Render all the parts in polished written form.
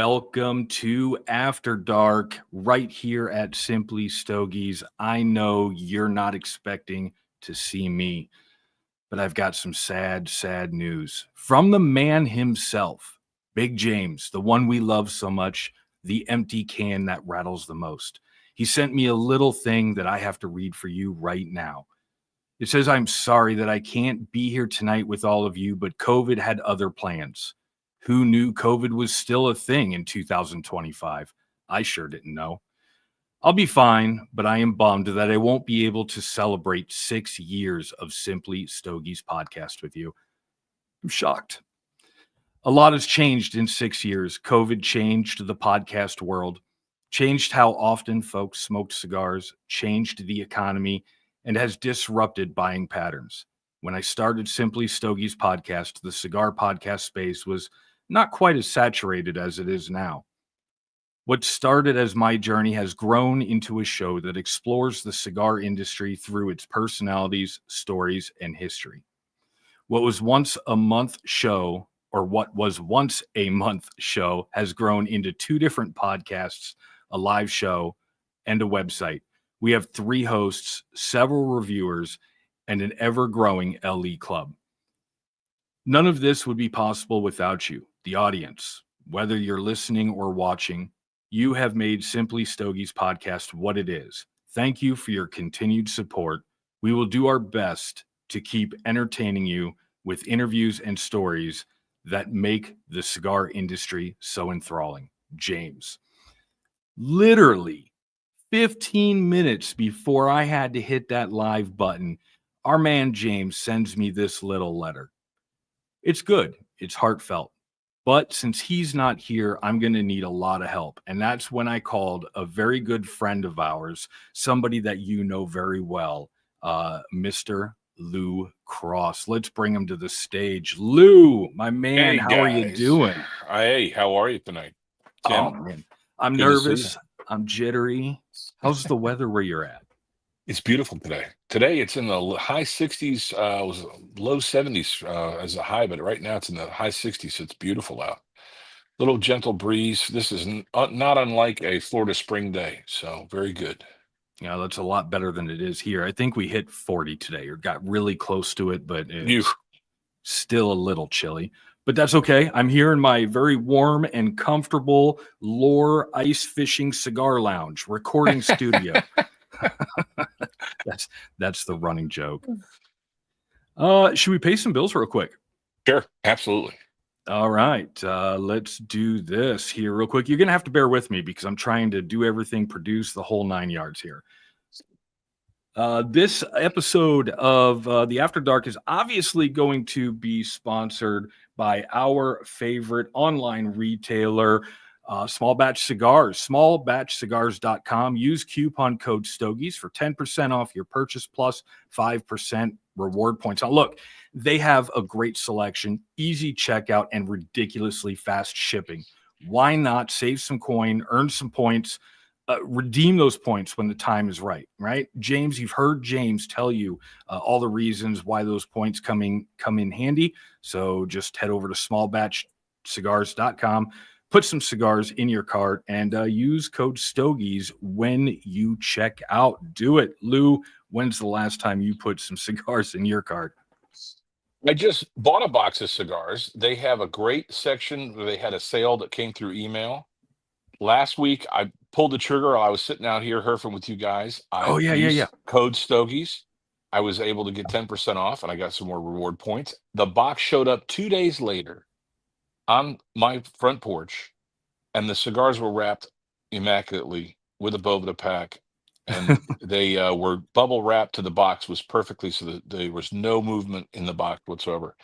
Welcome to After Dark, right here at Simply Stogies. I know you're not expecting to see me, but I've got some sad, sad news from the man himself, Big James, the one we love so much, the empty can that rattles the most. He sent me a little thing that I have to read for you right now. It says, "I'm sorry that I can't be here tonight with all of you, but COVID had other plans. Who knew COVID was still a thing in 2025? I sure didn't know. I'll be fine, but I am bummed that I won't be able to celebrate 6 years of Simply Stogies podcast with you. I'm shocked. A lot has changed in 6 years. COVID changed the podcast world, changed how often folks smoked cigars, changed the economy, and has disrupted buying patterns. When I started Simply Stogies Podcast, the cigar podcast space was not quite as saturated as it is now. What started as my journey has grown into a show that explores the cigar industry through its personalities, stories, and history. What was once a month show, or what was once a month show, has grown into 2 different podcasts, a live show, and a website. We have 3 hosts, several reviewers, and an ever-growing LE club. None of this would be possible without you, the audience. Whether you're listening or watching, you have made Simply Stogies Podcast what it is. Thank you for your continued support. We will do our best to keep entertaining you with interviews and stories that make the cigar industry so enthralling." James. Literally 15 minutes before I had to hit that live button, our man James sends me this little letter. It's good. It's heartfelt. But since he's not here, I'm going to need a lot of help. And that's when I called a very good friend of ours, somebody that you know very well, Mr. Lou Cross. Let's bring him to the stage. Lou, my man, Hey, how are you guys. doing? Hey, how are you tonight, Tim? Oh, man. I'm Good to see nervous. I'm jittery. How's the weather where you're at? It's beautiful today. Today it's in the high 60s. It was low 70s as a high, but right now it's in the high 60s. So it's beautiful out. Little gentle breeze. This is not unlike a Florida spring day. So very good. Yeah, that's a lot better than it is here. I think we hit 40 today or got really close to it, but You, it's still a little chilly. But that's okay. I'm here in my very warm and comfortable Lore Ice Fishing Cigar Lounge recording studio. That's the running joke. Should we pay some bills real quick? Sure, absolutely. All right, let's do this here real quick. You're going to have to bear with me because I'm trying to do everything, produce the whole 9 yards here. This episode of the After Dark is obviously going to be sponsored by our favorite online retailer, Small Batch Cigars, smallbatchcigars.com. Use coupon code Stogies for 10% off your purchase plus 5% reward points. Now, look, they have a great selection, easy checkout, and ridiculously fast shipping. Why not save some coin, earn some points, redeem those points when the time is right, right? James, you've heard James tell you all the reasons why those points come in handy. So just head over to smallbatchcigars.com, put some cigars in your cart, and use code Stogies when you check out. Do it. Lou, when's the last time you put some cigars in your cart? I just bought a box of cigars. They have a great section where they had a sale that came through email. Last week, I pulled the trigger. I was sitting out here herfing with you guys. I used code Stogies. I was able to get 10% off, and I got some more reward points. The box showed up 2 days later on my front porch, and the cigars were wrapped immaculately with a Boveda pack, and they were bubble wrapped to the box was perfectly so that there was no movement in the box whatsoever,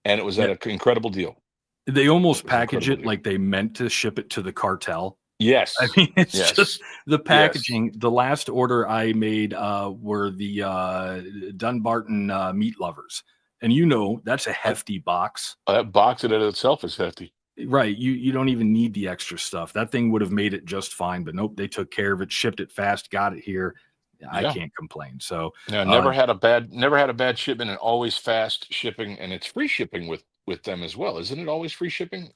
and it was at an incredible deal. They almost package it like they meant to ship it to the cartel. Yes. I mean, it's just the packaging. Yes. The last order I made were the Dunbarton meat lovers. And you know, that's a hefty box. That box in itself is hefty. Right. You don't even need the extra stuff. That thing would have made it just fine. But nope, they took care of it, shipped it fast, got it here. I can't complain. So never had a bad shipment, and always fast shipping, and it's free shipping with them as well. Isn't it always free shipping?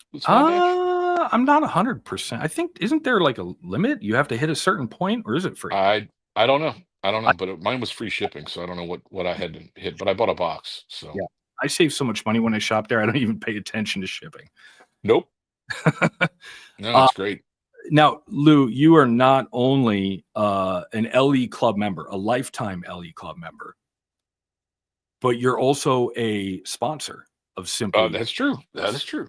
I'm not 100%. I think, isn't there like a limit? You have to hit a certain point, or is it free? I don't know. I don't I, know, but mine was free shipping, so I don't know what I had to hit, but I bought a box. So yeah, I save so much money when I shop there. I don't even pay attention to shipping. nope. No, uh, it's great. Now, Lou, you are not only an LE Club member, a lifetime LE Club member, but you're also a sponsor of Simply. That's true. That is true.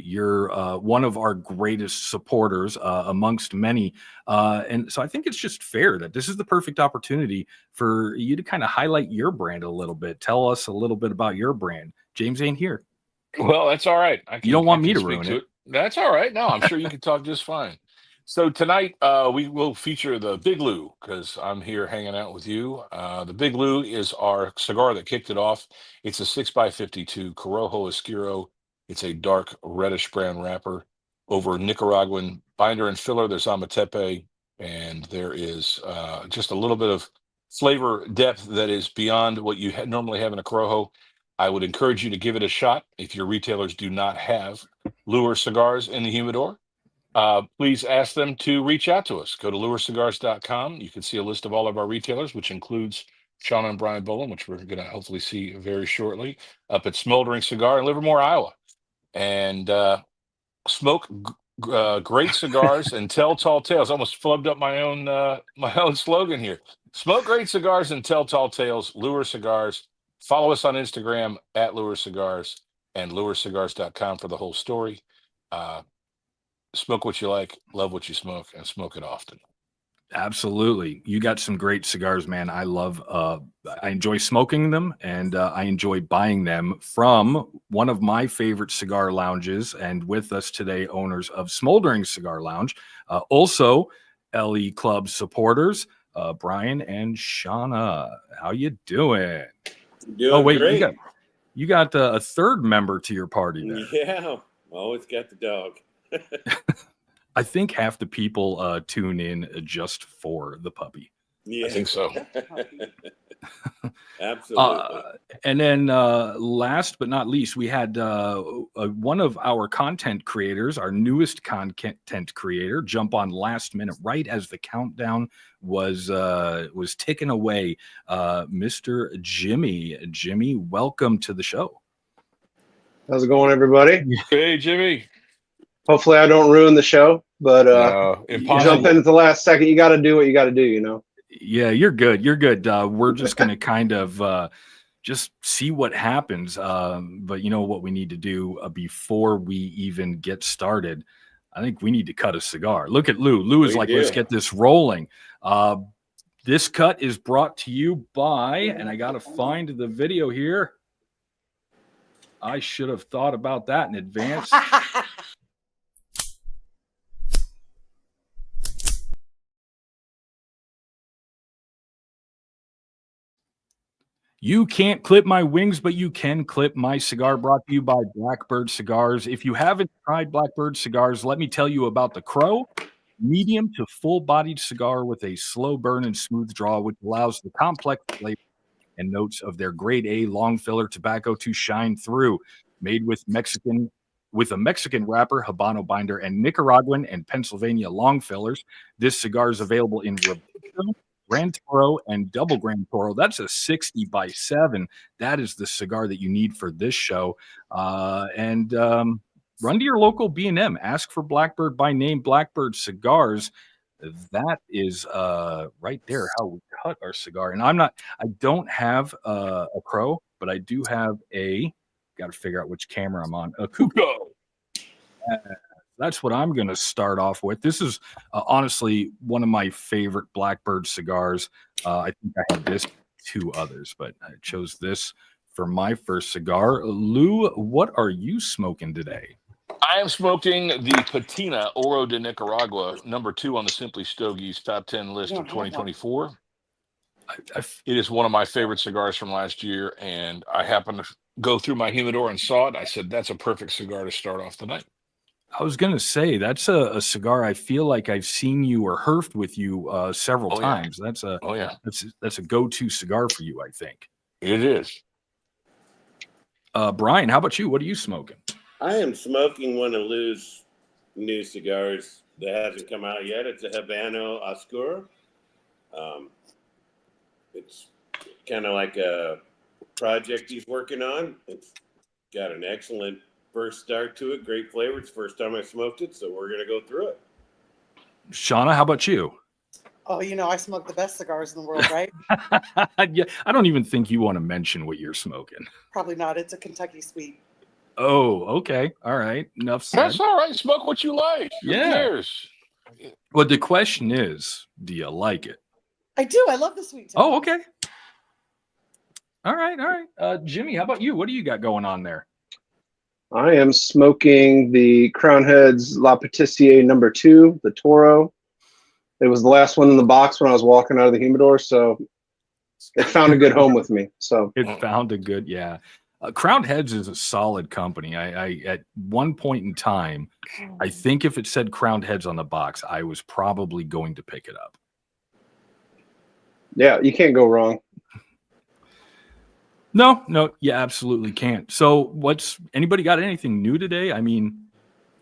You're one of our greatest supporters amongst many. And so I think it's just fair that this is the perfect opportunity for you to kind of highlight your brand a little bit. Tell us a little bit about your brand. James ain't here. Well, that's all right. You don't want me to speak ruin to it. it. That's all right. No, I'm sure you can talk just fine. So tonight we will feature the Big Lou because I'm here hanging out with you. The Big Lou is our cigar that kicked it off. It's a 6x52 Corojo Oscuro. It's a dark reddish brown wrapper over Nicaraguan binder and filler. There's Amatepe, and there is just a little bit of flavor depth that is beyond what you normally have in a Corojo. I would encourage you to give it a shot if your retailers do not have Lure cigars in the humidor. Please ask them to reach out to us. Go to lurecigars.com. You can see a list of all of our retailers, which includes Sean and Brian Boland, which we're going to hopefully see very shortly, up at Smoldering Cigar in Livermore, Iowa. And smoke great cigars and tell tall tales. Almost flubbed up my own slogan here. Smoke great cigars and tell tall tales. Lure Cigars. Follow us on Instagram at Lure Cigars and lurecigars.com for the whole story. Smoke what you like, love what you smoke, and smoke it often. Absolutely. You got some great cigars, man. I enjoy smoking them, and I enjoy buying them from one of my favorite cigar lounges. And with us today, owners of Smoldering Cigar Lounge, also LE Club supporters, Brian and Shauna. How you doing? Doing Wait, great. you got a third member to your party there. Yeah, always got the dog. I think half the people tune in just for the puppy. Yeah, I think so. Absolutely. And then last but not least, we had one of our content creators, our newest content creator, jump on last minute, right as the countdown was ticking away. Mr. Jimmy. Jimmy, welcome to the show. How's it going, everybody? Hey, Jimmy. Hopefully I don't ruin the show, but impossible. jump in at the last second. You got to do what you got to do, you know? Yeah, you're good. You're good. We're just going to kind of just see what happens. But you know what we need to do before we even get started? I think we need to cut a cigar. Look at Lou. Lou is like, let's get this rolling. This cut is brought to you by, and I got to find the video here. I should have thought about that in advance. You can't clip my wings, but you can clip my cigar, brought to you by Blackbird Cigars. If you haven't tried Blackbird Cigars, let me tell you about the Crow, medium to full-bodied cigar with a slow burn and smooth draw, which allows the complex flavor and notes of their grade A long filler tobacco to shine through. Made with a Mexican wrapper, Habano binder, and Nicaraguan and Pennsylvania long fillers, this cigar is available in Grand Toro and Double Grand Toro. That's a 60 by 7. That is the cigar that you need for this show. And run to your local B&M. Ask for Blackbird by name, Blackbird Cigars. That is right there how we cut our cigar. And I don't have a Crow, but I do have got to figure out which camera I'm on. A Cuco. That's what I'm going to start off with. This is honestly one of my favorite Blackbird cigars. I think I had this, 2 others, but I chose this for my first cigar. Lou, what are you smoking today? I am smoking the Patina Oro de Nicaragua, number 2 on the Simply Stogies top 10 list of 2024. It is one of my favorite cigars from last year, and I happened to go through my humidor and saw it. I said, that's a perfect cigar to start off the night. I was going to say, that's a cigar I feel like I've seen you or herfed with you several times. Yeah. That's a go-to cigar for you, I think. It is. Brian, how about you? What are you smoking? I am smoking one of Lou's new cigars that hasn't come out yet. It's a Habano Oscuro. It's kind of like a project he's working on. It's got an excellent first start to it. Great flavor. It's the first time I smoked it, so we're going to go through it. Shauna, how about you? Oh, I smoke the best cigars in the world, right? Yeah, I don't even think you want to mention what you're smoking. Probably not. It's a Kentucky Sweet. Oh, okay. All right. Enough said. That's all right. Smoke what you like. Yeah. Who cares? Well, the question is, do you like it? I do. I love the sweet. Oh, okay. All right. Jimmy, how about you? What do you got going on there? I am smoking the Crown Heads La Patissier number 2, the Toro. It was the last one in the box when I was walking out of the humidor, so it found a good home with me. So It found a good, yeah. Crown Heads is a solid company. I at one point in time, I think if it said Crown Heads on the box, I was probably going to pick it up. yeah, you can't go wrong. No, you absolutely can't. So anybody got anything new today? I mean,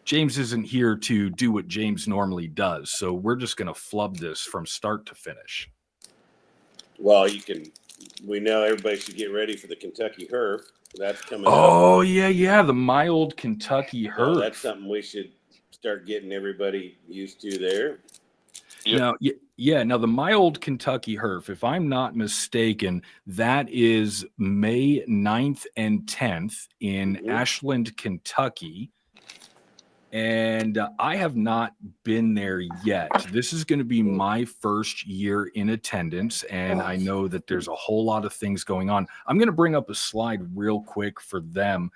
James isn't here to do what James normally does, so we're just going to flub this from start to finish. Well, we know everybody should get ready for the Kentucky Herf. That's coming up. Oh, yeah, the My Old Kentucky So Herf. that's something we should start getting everybody used to there. Yep. Now the My Old Kentucky Herf, if I'm not mistaken, that is May 9th and 10th in Mhm. Ashland, Kentucky. And I have not been there yet. This is going to be my first year in attendance, and I know that there's a whole lot of things going on. I'm going to bring up a slide real quick for them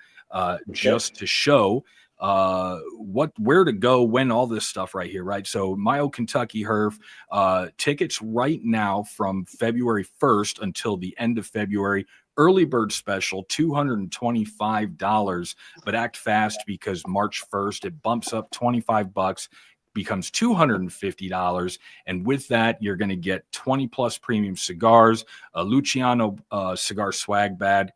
just to show where to go, when, all this stuff right here, right? So My Old Kentucky Herf, tickets right now from February 1st until the end of February. Early bird special, $225, but act fast because March 1st, it bumps up $25, becomes $250. And with that, you're going to get 20 plus premium cigars, a Luciano cigar swag bag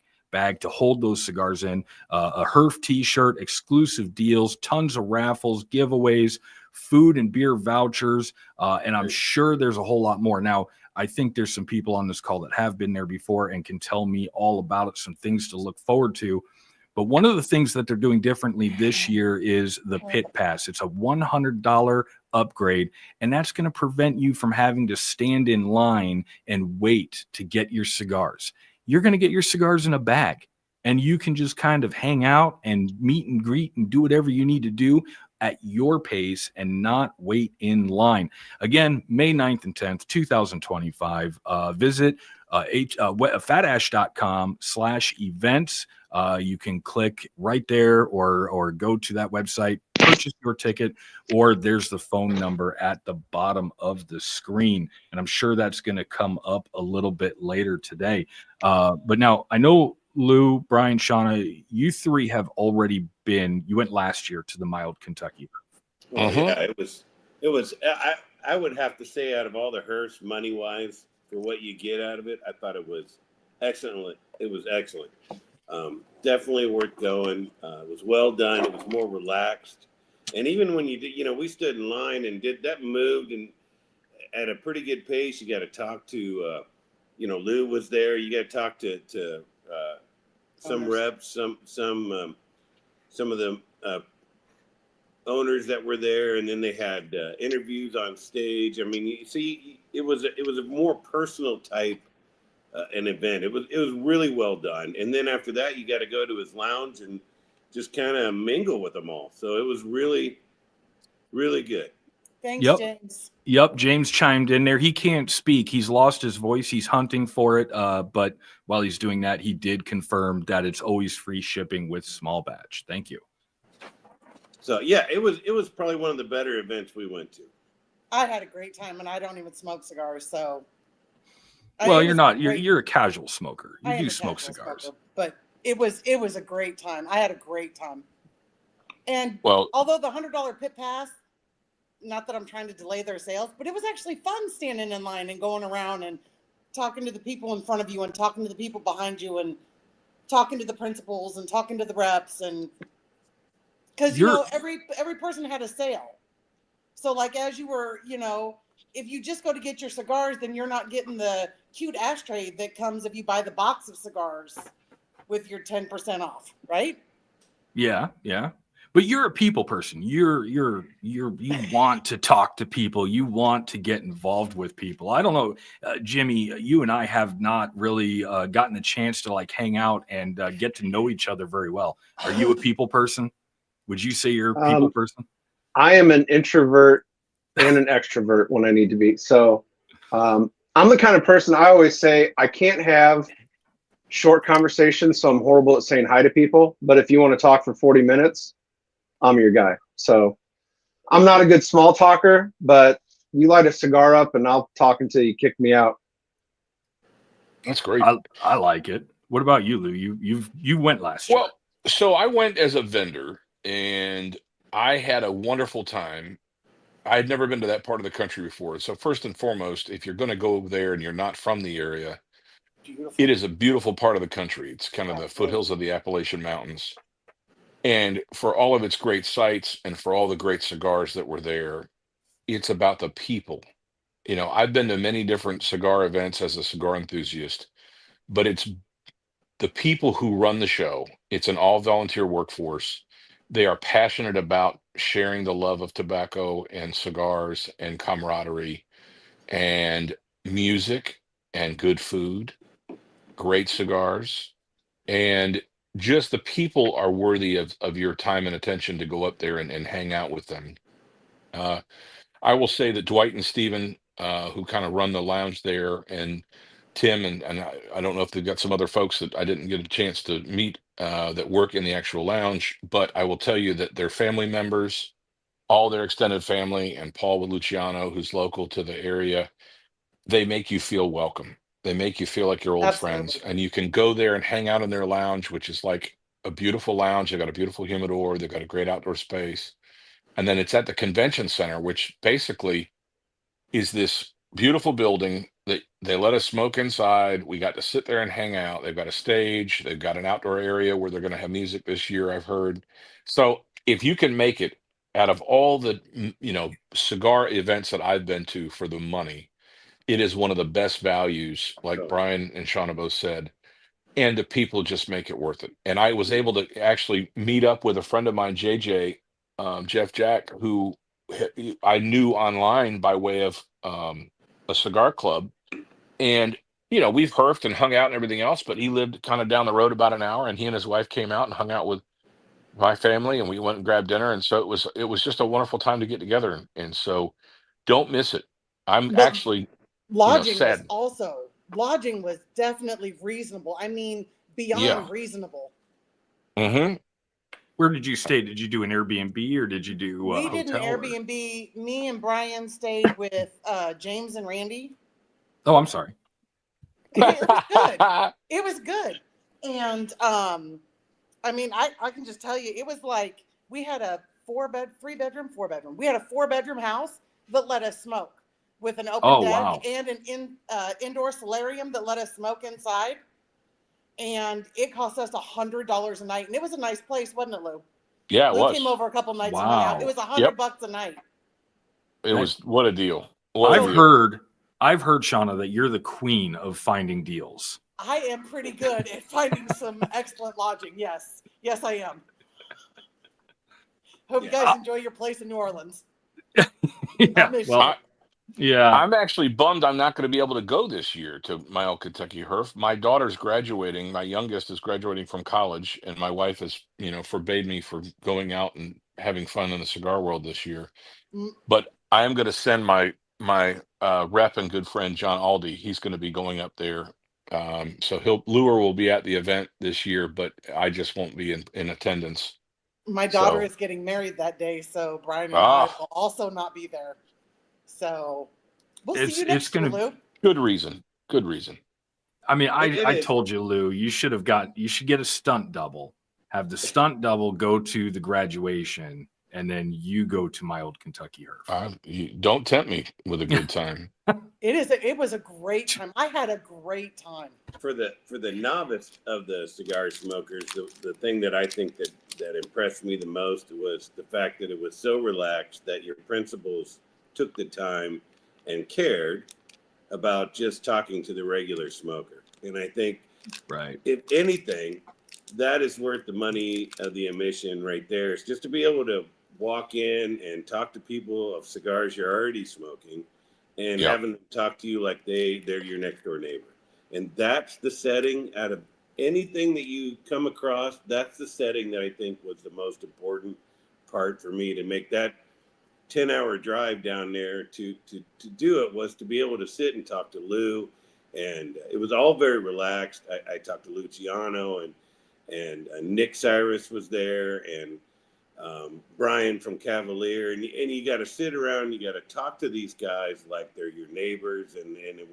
to hold those cigars in, a Herf t-shirt, exclusive deals, tons of raffles, giveaways, food and beer vouchers, and I'm sure there's a whole lot more. Now, I think there's some people on this call that have been there before and can tell me all about it, some things to look forward to. But one of the things that they're doing differently this year is the Pit Pass. It's a $100 upgrade, and that's going to prevent you from having to stand in line and wait to get your cigars. You're going to get your cigars in a bag, and you can just kind of hang out and meet and greet and do whatever you need to do at your pace and not wait in line. Again, May 9th and 10th, 2025. Visit fatash.com/events. You can click right there or go to that website, purchase your ticket, or there's the phone number at the bottom of the screen. And I'm sure that's going to come up a little bit later today. But now I know Lou, Brian, Shauna, you three have already been. You went last year to the My Old Kentucky. Well, yeah, it was. I would have to say, out of all the Herfs, money wise, for what you get out of it, I thought it was excellent. It was excellent. Definitely worth going. It was well done. It was more relaxed. And even when you did, we stood in line and did that, moved and at a pretty good pace. You got to talk to, Lou was there. You got to talk to some reps, some of the owners that were there, and then they had interviews on stage. I mean, you see, it was a more personal type an event. It was really well done. And then after that, you got to go to his lounge and just kind of mingle with them all. So it was really, really good. Thanks, Yep. James. Yep, James chimed in there. He can't speak. He's lost his voice. He's hunting for it. But while he's doing that, he did confirm that it's always free shipping with small batch. Thank you. So yeah, it was probably one of the better events we went to. I had a great time, and I don't even smoke cigars, so. Well, you're not. You're a casual smoker. You I am do a smoke casual cigars. smoker, but it was a great time. I had a great time. And Well, although the $100 pit pass, not that I'm trying to delay their sales, but it was actually fun standing in line and going around and talking to the people in front of you and talking to the people behind you and talking to the principals and talking to the reps. And Because, every person had a sale. So, like, as you were, if you just go to get your cigars, then you're not getting the cute ashtray that comes if you buy the box of cigars with your 10% off, right? Yeah. But you're a people person. You want to talk to people. You want to get involved with people. I don't know, Jimmy. You and I have not really gotten a chance to like hang out and get to know each other very well. Are you a people person? Would you say you're a people person? I am an introvert and an extrovert when I need to be. So I'm the kind of person, I always say I can't have short conversations, so I'm horrible at saying hi to people. But if you want to talk for 40 minutes, I'm your guy. So I'm not a good small talker, but you light a cigar up and I'll talk until you kick me out. That's great. I like it. What about you, Lou? You went last year. Well, so I went as a vendor and I had a wonderful time. I had never been to that part of the country before. So first and foremost, if you're going to go there and you're not from the area, Beautiful. it is a beautiful part of the country. It's kind of the Absolutely. foothills of the Appalachian Mountains. And for all of its great sights and for all the great cigars that were there, it's about the people. I've been to many different cigar events as a cigar enthusiast, but it's the people who run the show. It's an all volunteer workforce. They are passionate about sharing the love of tobacco and cigars and camaraderie and music and good food, great cigars, and just the people are worthy of your time and attention to go up there and hang out with them. I will say that Dwight and Steven, who kind of run the lounge there, and Tim, and I don't know if they've got some other folks that I didn't get a chance to meet that work in the actual lounge, but I will tell you that their family members, all their extended family, and Paul Luciano, who's local to the area, they make you feel welcome. They make you feel like you're old friends, Absolutely. and you can go there and hang out in their lounge, which is like a beautiful lounge. They've got a beautiful humidor. They've got a great outdoor space. And then it's at the convention center, which basically is this beautiful building that they let us smoke inside. We got to sit there and hang out. They've got a stage. They've got an outdoor area where they're going to have music this year, I've heard. So if you can make it out of all the, cigar events that I've been to for the money, it is one of the best values, like Brian and Shauna both said, and the people just make it worth it. And I was able to actually meet up with a friend of mine, JJ, Jeff Jack, who I knew online by way of a cigar club. And, we've herfed and hung out and everything else, but he lived kind of down the road about an hour, and he and his wife came out and hung out with my family, and we went and grabbed dinner. And so it was just a wonderful time to get together. And so don't miss it. I'm But actually lodging sad. lodging was definitely reasonable. I mean, beyond Yeah. reasonable. Mm-hmm. Where did you stay? Did you do an Airbnb or did you do a We did an hotel? Airbnb. Me and Brian stayed with James and Randy. Oh, I'm sorry. It was good. It was good. And I mean, I can just tell you, it was like we had a 4-bedroom. We had a 4-bedroom house that let us smoke with an open deck Wow. and an indoor solarium that let us smoke inside. And it cost us $100 a night. And it was a nice place, wasn't it, Lou? Yeah, it Lou was. came over a couple nights and hung out. Wow. It was $100 a night. It was, what a deal. What a I've deal. heard, Shauna, that you're the queen of finding deals. I am pretty good at finding some excellent lodging. Yes. Yes, I am. Hope you guys enjoy your place in New Orleans. Yeah. Well, yeah. I'm actually bummed I'm not going to be able to go this year to my Old Kentucky Herf. My daughter's graduating. My youngest is graduating from college, and my wife has, forbade me from going out and having fun in the cigar world this year. But I am going to send my rep and good friend John Aldi. He's going to be going up there. So Lure will be at the event this year, but I just won't be in attendance. My daughter is getting married that day, so Brian and I will also not be there. So we'll see you next year, Lou. Good reason. I mean, I told you, Lou, you should get a stunt double. Have the stunt double go to the graduation and then you go to my Old Kentucky Herf. Don't tempt me with a good time. It was a great time. I had a great time. For the novice of the cigar smokers, the thing that I think that impressed me the most was the fact that it was so relaxed that your principals took the time and cared about just talking to the regular smoker. And I think, Right. if anything, that is worth the money of the admission right there. It's just to be able to walk in and talk to people of cigars you're already smoking and having them talk to you like they're your next door neighbor. And that's the setting out of anything that you come across. That's the setting that I think was the most important part for me to make that 10-hour drive down there to do it, was to be able to sit and talk to Lou. And it was all very relaxed. I talked to Luciano and Nick Cyrus was there, and Brian from Cavalier, and you got to sit around, you got to talk to these guys like they're your neighbors, and it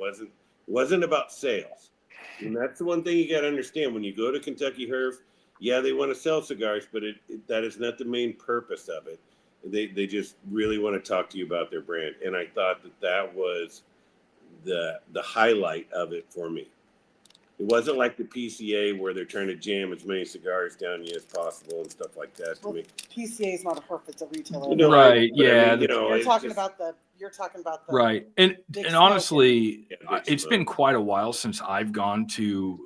wasn't about sales. And that's the one thing you got to understand when you go to Kentucky Herf. Yeah, they want to sell cigars, but that is not the main purpose of it. They just really want to talk to you about their brand, and I thought that was the highlight of it for me. It wasn't like the PCA where they're trying to jam as many cigars down you as possible and stuff like that. Well, PCA is not a Herf; it's a retailer. Right? Yeah. You're talking about the. Right. And honestly, it's been smoke. quite a while since I've gone to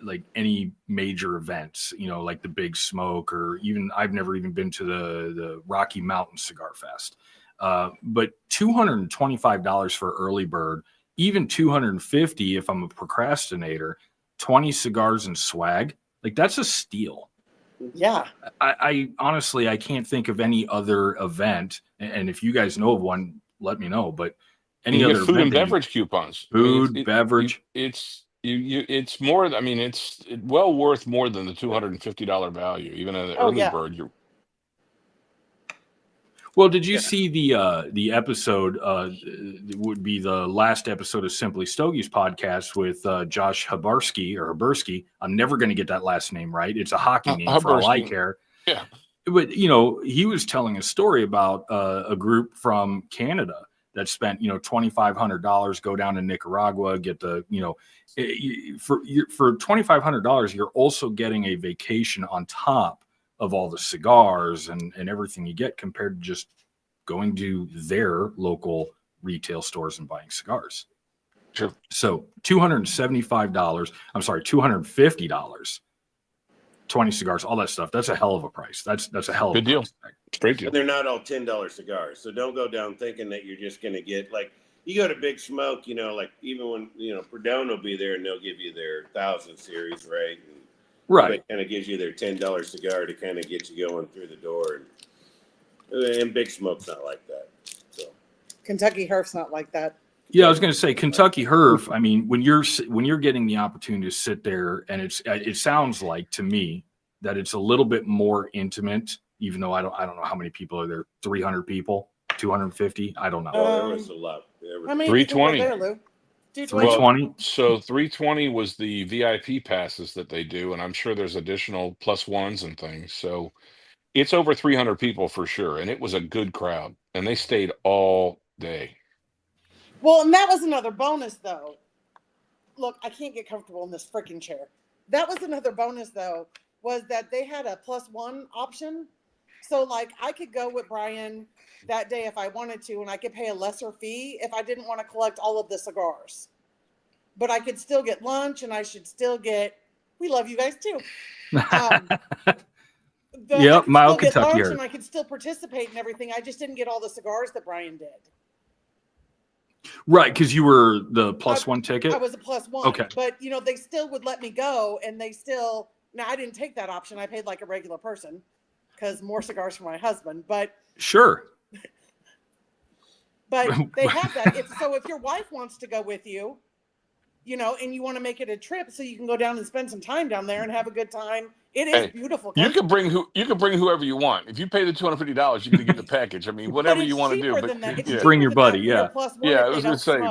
like any major events, like the Big Smoke, or even I've never even been to the Rocky Mountain Cigar Fest. But $225 for early bird, even $250 if I'm a procrastinator, 20 cigars and swag, like that's a steal. Yeah. I honestly, I can't think of any other event, and if you guys know of one, let me know. But any You other get food and event that beverage coupons. beverage. It's more. I mean, it's well worth more than the $250 value, even at the early bird. Well, did you see the episode? It would be the last episode of Simply Stogies podcast with Josh Habursky. I'm never going to get that last name right. It's a hockey name for all I care. Yeah. But he was telling a story about a group from Canada that spent $2,500, go down to Nicaragua, get the for $2,500, you're also getting a vacation on top of all the cigars and everything you get, compared to just going to their local retail stores and buying cigars. Sure. So $250, 20 cigars, all that stuff. That's a hell of a price. That's a hell of Good a deal. price. Great deal. And they're not all $10 cigars. So don't go down thinking that you're just going to get, like, you go to Big Smoke, like even when, Perdone will be there and they'll give you their 1,000 series, right? And Right. it kind of gives you their $10 cigar to kind of get you going through the door. And Big Smoke's not like that. So Kentucky Herf's not like that. Yeah, I was going to say Kentucky Herf. I mean, when you're getting the opportunity to sit there, and it sounds like to me that it's a little bit more intimate, even though I don't know how many people are there. 300 people, 250. I don't know. there was a lot. How many 320. people were there, Lou? 320. So 320 was the VIP passes that they do, and I'm sure there's additional plus ones and things. So it's over 300 people for sure, and it was a good crowd, and they stayed all day. Well, and that was another bonus, though. Look, I can't get comfortable in this freaking chair. That was another bonus, though, was that they had a +1 option. So, like, I could go with Brian that day if I wanted to, and I could pay a lesser fee if I didn't want to collect all of the cigars. But I could still get lunch, and I should still get, we love you guys, too. Yep, Mild Kentucky Kentucky lunch, Herf. and I could still participate in everything. I just didn't get all the cigars that Brian did. Right, because you were the +1 ticket. I was a +1. Okay. But, they still would let me go, and they still, now I didn't take that option. I paid like a regular person because more cigars for my husband. But Sure. they have that. So if your wife wants to go with you, and you want to make it a trip so you can go down and spend some time down there and have a good time. It is beautiful. You can bring whoever you want. If you pay the $250, you can get the package. I mean, whatever you want to do. But Bring your buddy. Yeah. I was going to say,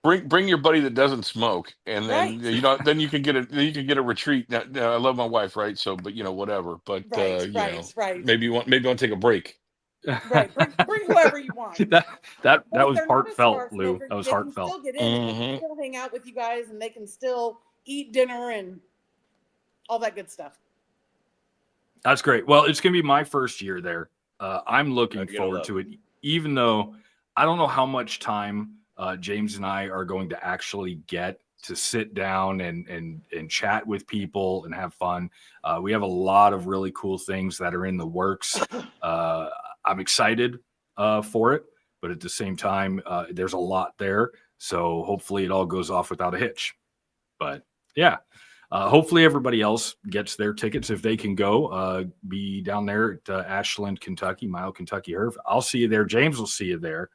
bring your buddy that doesn't smoke, and then then you can get a retreat. Now, I love my wife, right? So, but whatever. But right. maybe you want to take a break. Right. Bring whoever you want. that But if was they're not a cigar heartfelt, Lou. smoker, That was they can heartfelt. still get in. They Mhm. can still hang out with you guys, and they can still eat dinner and all that good stuff. That's great. Well, it's going to be my first year there. I'm looking You're gonna forward love to it, even though I don't know how much time James and I are going to actually get to sit down and chat with people and have fun. We have a lot of really cool things that are in the works. I'm excited for it, but at the same time, there's a lot there. So hopefully it all goes off without a hitch. But yeah. Hopefully everybody else gets their tickets if they can go. Be down there at Ashland, Kentucky, Old Kentucky Herf. I'll see you there. James will see you there.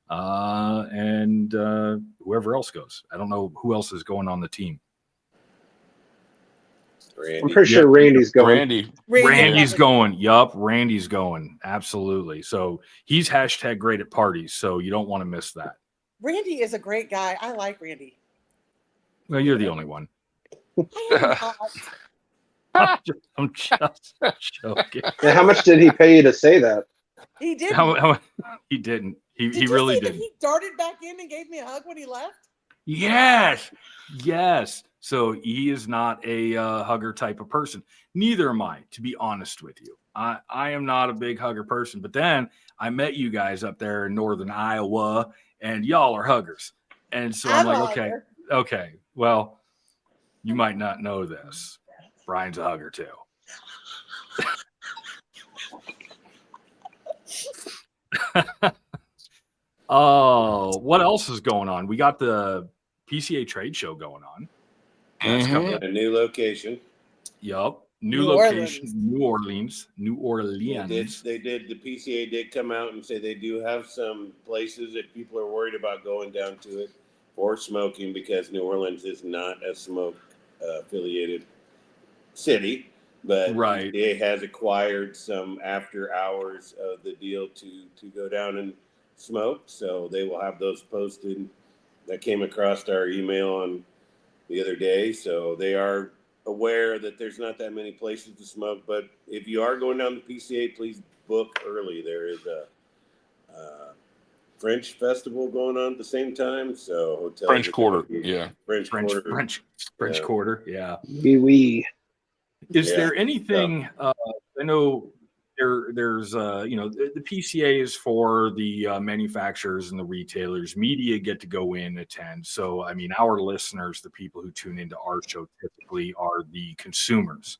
And whoever else goes. I don't know who else is going on the team. Randy. I'm pretty sure Randy's going. Randy. Randy's loves it. going. Yup, Randy's going. Absolutely. So he's hashtag great at parties. So you don't want to miss that. Randy is a great guy. I like Randy. Well, you're the only one. I am not. I'm just joking. And how much did he pay you to say that? He did. He didn't. He Did you really see that didn't. he darted back in and gave me a hug when he left? Yes. So he is not a hugger type of person. Neither am I, to be honest with you. I am not a big hugger person. But then I met you guys up there in northern Iowa, and y'all are huggers. And so I'm a like, hugger. okay. Well, you might not know this. Brian's a hugger too. Oh, what else is going on? We got the PCA trade show going on. That's coming Mhm. up. A new location. Yup. New New location, Orleans. New Orleans. The PCA did come out and say they do have some places that people are worried about going down to it for smoking because New Orleans is not a smoke affiliated city, but Right. PCA has acquired some after hours of the deal to go down and smoke. So they will have those posted. That came across our email on the other day. So they are aware that there's not that many places to smoke, but if you are going down the PCA, please book early. There is a French festival going on at the same time, so hotels French are Quarter. gonna be- Yeah. French Quarter. French Yeah. Quarter. Yeah. Wee. Is Yeah. there anything? I know there's the PCA is for the manufacturers and the retailers. Media get to go in, attend. So I mean, our listeners, the people who tune into our show, typically are the consumers.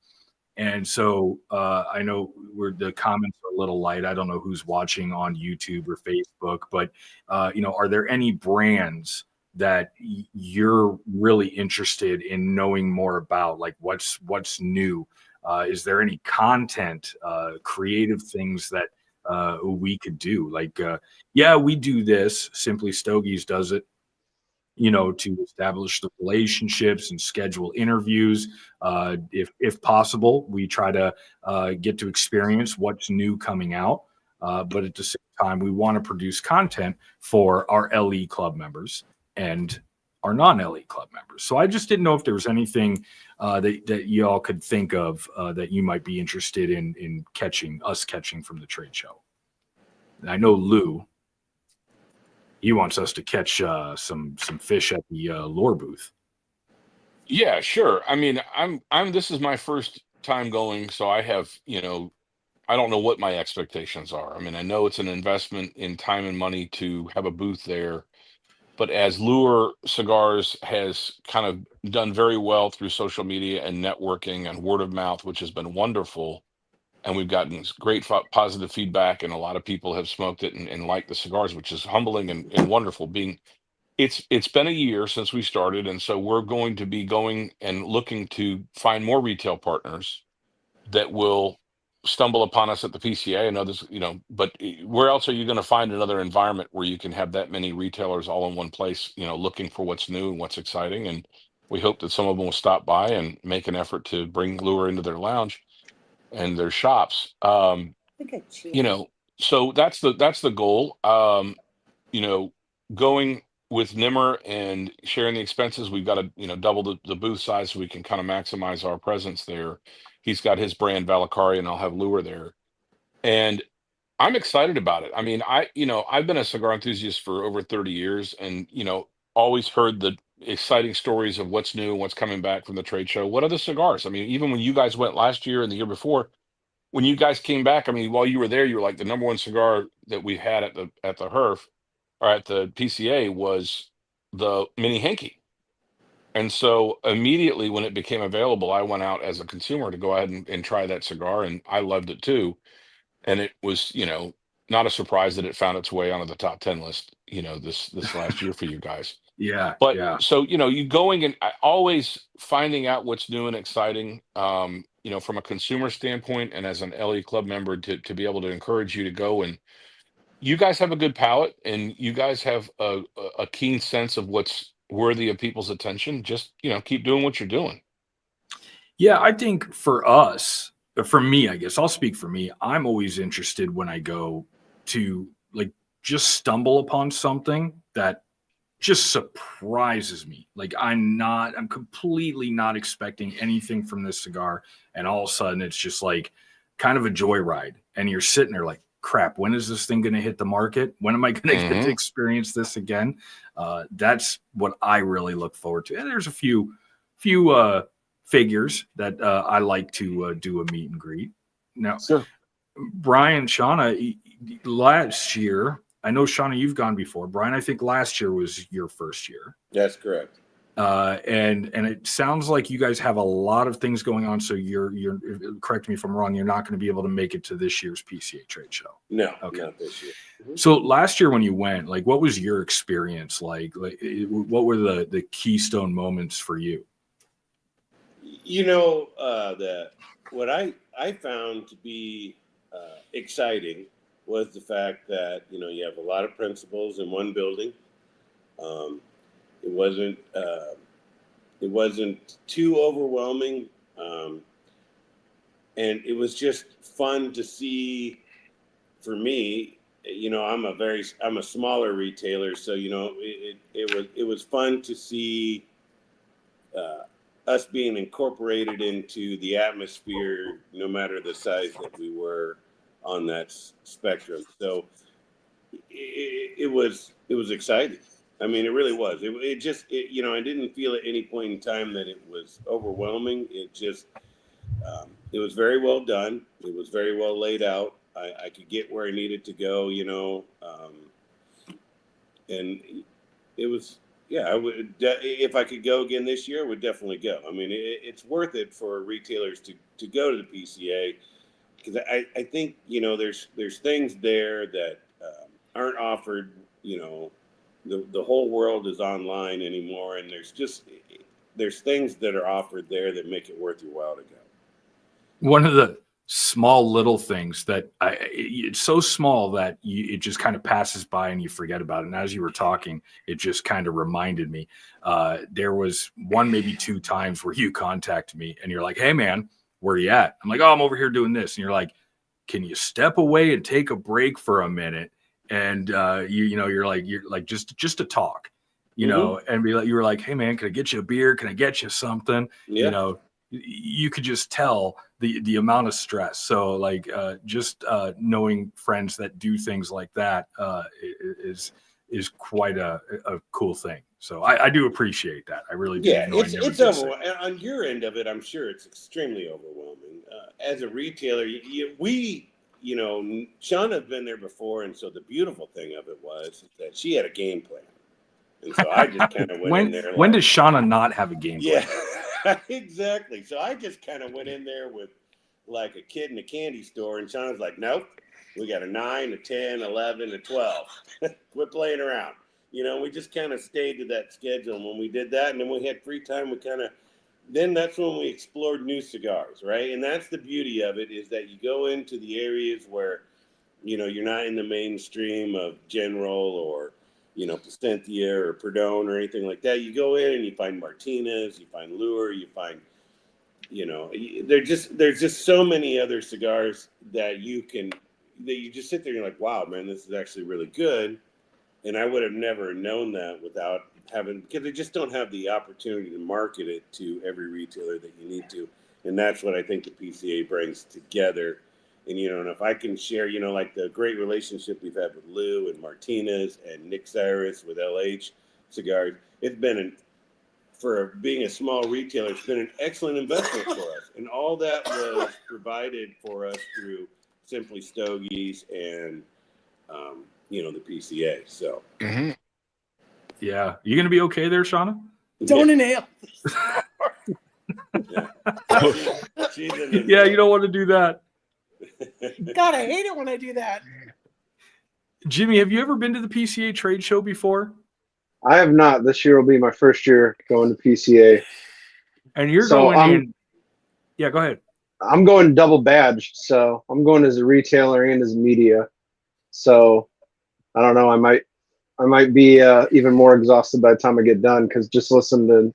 And so I know the comments are a little light. I don't know who's watching on YouTube or Facebook, but are there any brands that you're really interested in knowing more about? Like what's new? Is there any content, creative things that we could do? Like, we do this. Simply Stogies does it. To establish the relationships and schedule interviews. If possible, we try to get to experience what's new coming out. But at the same time, we want to produce content for our LE club members and our non-LE club members. So I just didn't know if there was anything that you all could think of that you might be interested in catching from the trade show. And I know Lou, he wants us to catch some fish at the lure booth. Yeah, sure. I mean, this is my first time going, so I have, I don't know what my expectations are. I mean, I know it's an investment in time and money to have a booth there, but as Lure Cigars has kind of done very well through social media and networking and word of mouth, which has been wonderful, and we've gotten great positive feedback, and a lot of people have smoked it and liked the cigars, which is humbling and wonderful. It's been a year since we started, and so we're going to be going and looking to find more retail partners that will stumble upon us at the PCA. I know this, but where else are you going to find another environment where you can have that many retailers all in one place, looking for what's new and what's exciting? And we hope that some of them will stop by and make an effort to bring Lure into their lounge and their shops. I think I cheated. So that's the goal. Going with Nimmer and sharing the expenses, we've got to double the booth size so we can kind of maximize our presence there. He's got his brand Valakari, and I'll have Lure there. And I'm excited about it. I mean, I've been a cigar enthusiast for over 30 years and, always heard the exciting stories of what's new and what's coming back from the trade show. What are the cigars? I mean, even when you guys went last year and the year before, when you guys came back, I mean, while you were there, you were like the number one cigar that we had at the Herf or at the PCA was the mini Henke. And so immediately when it became available, I went out as a consumer to go ahead and try that cigar, and I loved it too. And it was, not a surprise that it found its way onto the top 10 list, this last year for you guys. Yeah, But yeah. so, you going and always finding out what's new and exciting, from a consumer standpoint and as an LE Club member to be able to encourage you to go, and you guys have a good palate and you guys have a keen sense of what's worthy of people's attention. Just, keep doing what you're doing. Yeah, I think for us, for me, I guess I'll speak for me. I'm always interested when I go to like just stumble upon something that just surprises me. Like I'm completely not expecting anything from this cigar. And all of a sudden it's just like kind of a joyride. And you're sitting there like, crap, when is this thing going to hit the market? When am I going to get to experience this again? That's what I really look forward to. And there's a few figures that I like to do a meet and greet. Now, Sure. Brian, Shauna, last year, I know, Shauna, you've gone before. Brian, I think last year was your first year. That's correct. And it sounds like you guys have a lot of things going on. So you're correct me if I'm wrong. You're not going to be able to make it to this year's PCA trade show. No, Okay. not this year. So last year when you went, like, what was your experience like? Like, what were the keystone moments for you? What I found to be exciting was the fact that you have a lot of principals in one building. It wasn't too overwhelming, and it was just fun to see. For me, I'm a smaller retailer, so it was fun to see us being incorporated into the atmosphere, no matter the size that we were on that spectrum. So it was exciting. I mean, it really was. I didn't feel at any point in time that it was overwhelming. It was very well done. It was very well laid out. I could get where I needed to go, and it was, yeah, I would, if I could go again this year, I would definitely go. I mean, it's worth it for retailers to go to the PCA, because I think, there's things there that aren't offered, the whole world is online anymore, and there's things that are offered there that make it worth your while to go. One of the small little things that it's so small that it just kind of passes by and you forget about it. And as you were talking, it just kind of reminded me. There was one, maybe two times where you contacted me and you're like, "Hey man, where are you at?" I'm like, "Oh, I'm over here doing this." And you're like, "Can you step away and take a break for a minute?" And you're like just to talk, and be like, you were like, "Hey man, can I get you a beer? Can I get you something?" Yeah. You could just tell the amount of stress. So like just knowing friends that do things like that is quite a cool thing. So I do appreciate that. I really do. Yeah, it's overwhelming. On your end of it, I'm sure it's extremely overwhelming. As a retailer, Shauna's been there before, and so the beautiful thing of it was that she had a game plan. And so I just kind of went in there. When does Shauna not have a game plan? Yeah, exactly. So I just kind of went in there with like a kid in a candy store, and Shauna's like, "Nope, we got a 9, a 10, 11, a 12. Quit playing around." We just kind of stayed to that schedule. And when we did that, and then we had free time, then that's when we explored new cigars, right? And that's the beauty of it, is that you go into the areas where, you're not in the mainstream of General or, Placentia or Perdone or anything like that. You go in and you find Martinez, you find Lure, you find, there's just so many other cigars that you just sit there and you're like, wow, man, this is actually really good. And I would have never known that without because they just don't have the opportunity to market it to every retailer that you need to. And that's what I think the PCA brings together, And, and if I can share, like the great relationship we've had with Lou and Martinez and Nick Cyrus with LH Cigars, it's been for being a small retailer, it's been an excellent investment for us. And all that was provided for us through Simply Stogies and, the PCA. So, Yeah. You going to be okay there, Shauna? Don't inhale. Yeah. Yeah, you don't want to do that. God, I hate it when I do that. Jimmy, have you ever been to the PCA trade show before? I have not. This year will be my first year going to PCA. And you're So going in. Yeah, go ahead. I'm going double badged, so I'm going as a retailer and as media. So I don't know. I might be even more exhausted by the time I get done, because just listen to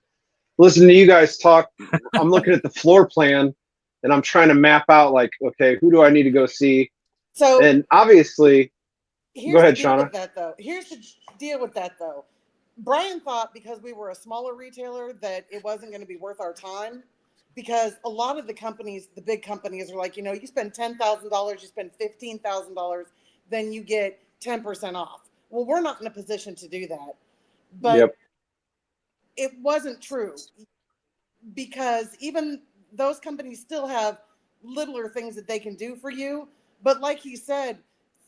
you guys talk. I'm looking at the floor plan, and I'm trying to map out, like, okay, who do I need to go see? So, And obviously, here's go ahead, the deal Shauna. with that, though. Here's the deal with that, though. Brian thought because we were a smaller retailer that it wasn't going to be worth our time, because a lot of the companies, the big companies, are like, you spend $10,000, you spend $15,000, then you get 10% off. Well, we're not in a position to do that. But It wasn't true, because even those companies still have littler things that they can do for you. But like he said,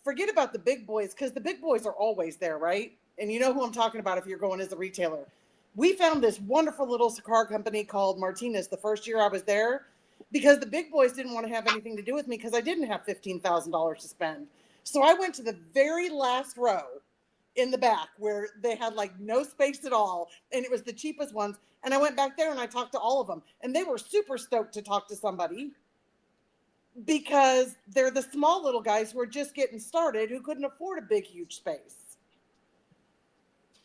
forget about the big boys, because the big boys are always there, right? And you know who I'm talking about if you're going as a retailer. We found this wonderful little cigar company called Martinez the first year I was there, because the big boys didn't want to have anything to do with me because I didn't have $15,000 to spend. So I went to the very last row in the back where they had like no space at all, and it was the cheapest ones. And I went back there and I talked to all of them, and they were super stoked to talk to somebody, because they're the small little guys who are just getting started, who couldn't afford a big, huge space.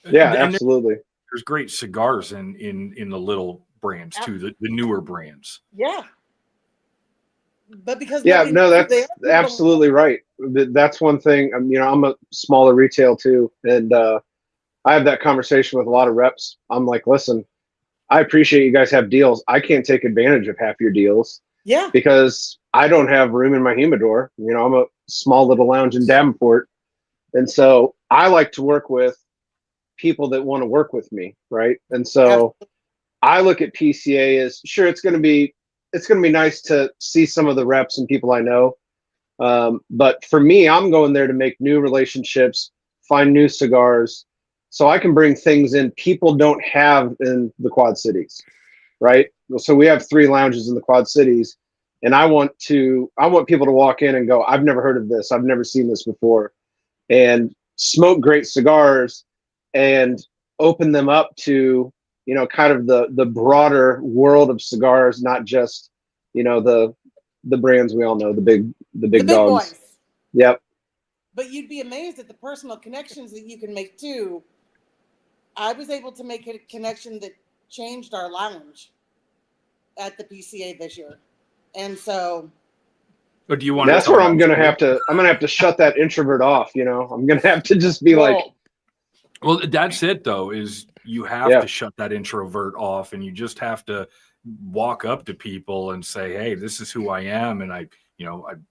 Yeah, And absolutely. There's great cigars in the little brands too, the newer brands. Yeah. But because no, that's absolutely right. That's one thing. I'm a smaller retail too, and I have that conversation with a lot of reps. I'm like, listen, I appreciate you guys have deals. I can't take advantage of half your deals. Yeah. Because I don't have room in my humidor. I'm a small little lounge in Davenport, and so I like to work with people that want to work with me, right? And so I look at PCA as, sure, it's going to be nice to see some of the reps and people I know. But for me, I'm going there to make new relationships, find new cigars, so I can bring things in people don't have in the Quad Cities, right? So we have 3 lounges in the Quad Cities, and I want people to walk in and go, I've never heard of this. I've never seen this before, and smoke great cigars and open them up to, kind of the broader world of cigars, not just, the brands we all know, the big dogs. Boys. Yep. But you'd be amazed at the personal connections that you can make too. I was able to make a connection that changed our lounge at the PCA this year. And so, but do you want that's where I'm gonna have to shut that introvert off. I'm gonna have to just be well, that's it though, is you have to shut that introvert off, and you just have to walk up to people and say, hey, this is who I am, and I'm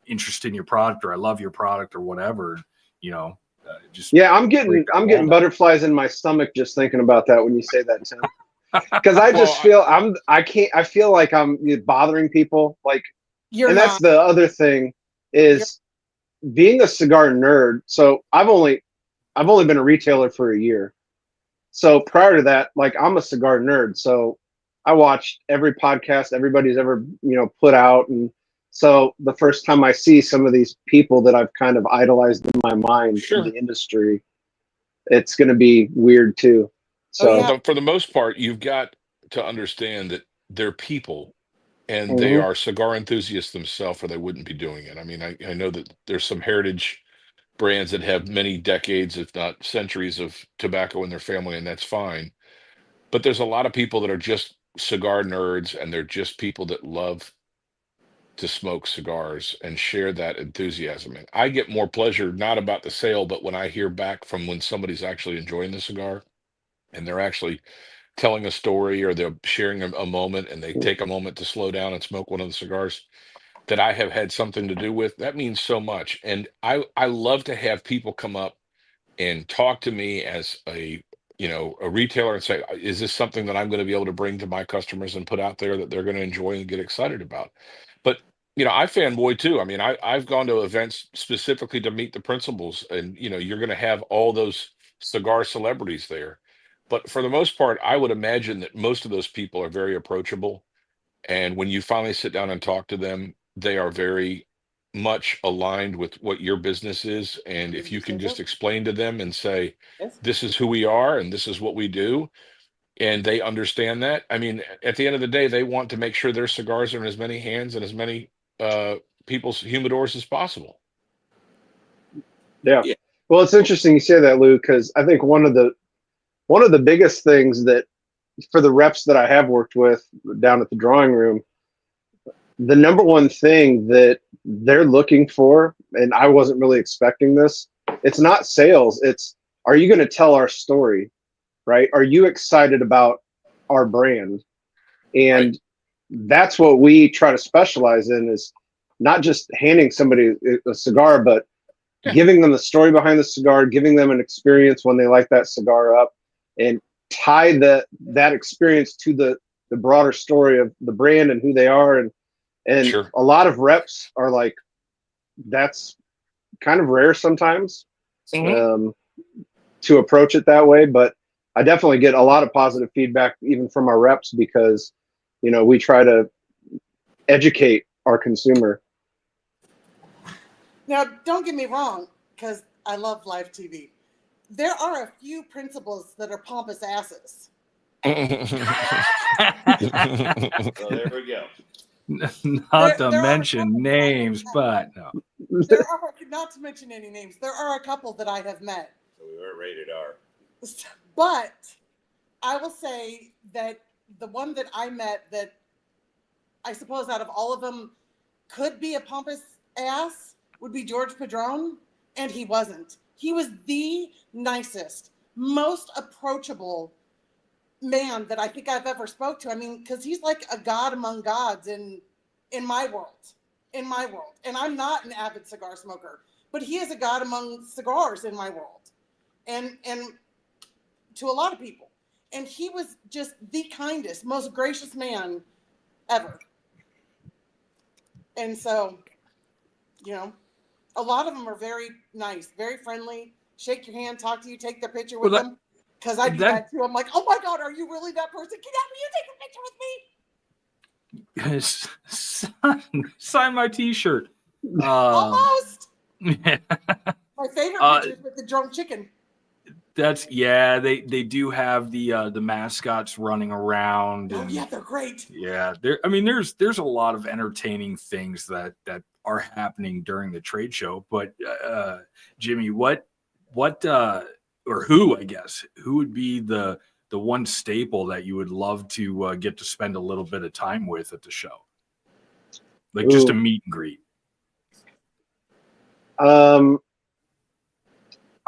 interested in your product, or I love your product, or whatever. I'm getting butterflies in my stomach just thinking about that when you say that, Tim. Because I just I feel like I'm bothering people, like, that's the other thing is being a cigar nerd. So I've only been a retailer for a year. So prior to that, like, I'm a cigar nerd. So I watched every podcast everybody's ever, put out. And so the first time I see some of these people that I've kind of idolized in my mind in the industry, it's going to be weird too. So for the most part, you've got to understand that they're people, and they are cigar enthusiasts themselves, or they wouldn't be doing it. I mean, I know that there's some heritage brands that have many decades, if not centuries, of tobacco in their family, and that's fine. But there's a lot of people that are just cigar nerds, and they're just people that love to smoke cigars and share that enthusiasm. And I get more pleasure not about the sale, but when I hear back from when somebody's actually enjoying the cigar, and they're actually telling a story, or they're sharing a moment, and they take a moment to slow down and smoke one of the cigars. that I have had something to do with, that means so much. And I love to have people come up and talk to me as a a retailer and say, is this something that I'm going to be able to bring to my customers and put out there that they're going to enjoy and get excited about? But I fanboy too. I mean, I've gone to events specifically to meet the principals, and you're going to have all those cigar celebrities there. But for the most part, I would imagine that most of those people are very approachable, and when you finally sit down and talk to them, they are very much aligned with what your business is. And if you can just explain to them and say, Yes. this is who we are and this is what we do, and they understand that. I mean, at the end of the day, they want to make sure their cigars are in as many hands and as many people's humidors as possible. Yeah. Yeah. Well, it's interesting you say that, Lou, because I think one of the biggest things that for the reps that I have worked with down at the drawing room, the number one thing that they're looking for, and I wasn't really expecting this, it's not sales. It's, are you going to tell our story, right? Are you excited about our brand? And that's what we try to specialize in, is not just handing somebody a cigar, but giving them the story behind the cigar, giving them an experience when they light that cigar up, and tie that experience to the broader story of the brand and who they are. And Sure. a lot of reps are like, that's kind of rare sometimes to approach it that way. But I definitely get a lot of positive feedback even from our reps, because we try to educate our consumer. Now, don't get me wrong, because I love live TV. There are a few principals that are pompous asses. So there we go. Not to There are a mention couple names, but no. There are, not to mention any names, there are a couple that I have met. So we weren't rated R. But I will say that the one that I met that I suppose out of all of them could be a pompous ass would be George Padron, and he wasn't. He was the nicest, most approachable man that I think I've ever spoke to. I mean, because he's like a god among gods in my world. In my world. And I'm not an avid cigar smoker, but he is a god among cigars in my world. And to a lot of people. And he was just the kindest, most gracious man ever. And so, a lot of them are very nice, very friendly, shake your hand, talk to you, take their picture with them. Because I do that too. I'm like, oh my God, are you really that person? Can you take a picture with me? Sign my T-shirt. Almost. Yeah. My favorite picture is with the drunk chicken. They do have the mascots running around. Oh yeah, they're great. Yeah, there's a lot of entertaining things that are happening during the trade show. But Jimmy, what or who, I guess, who would be the one staple that you would love to get to spend a little bit of time with at the show, like just a meet and greet?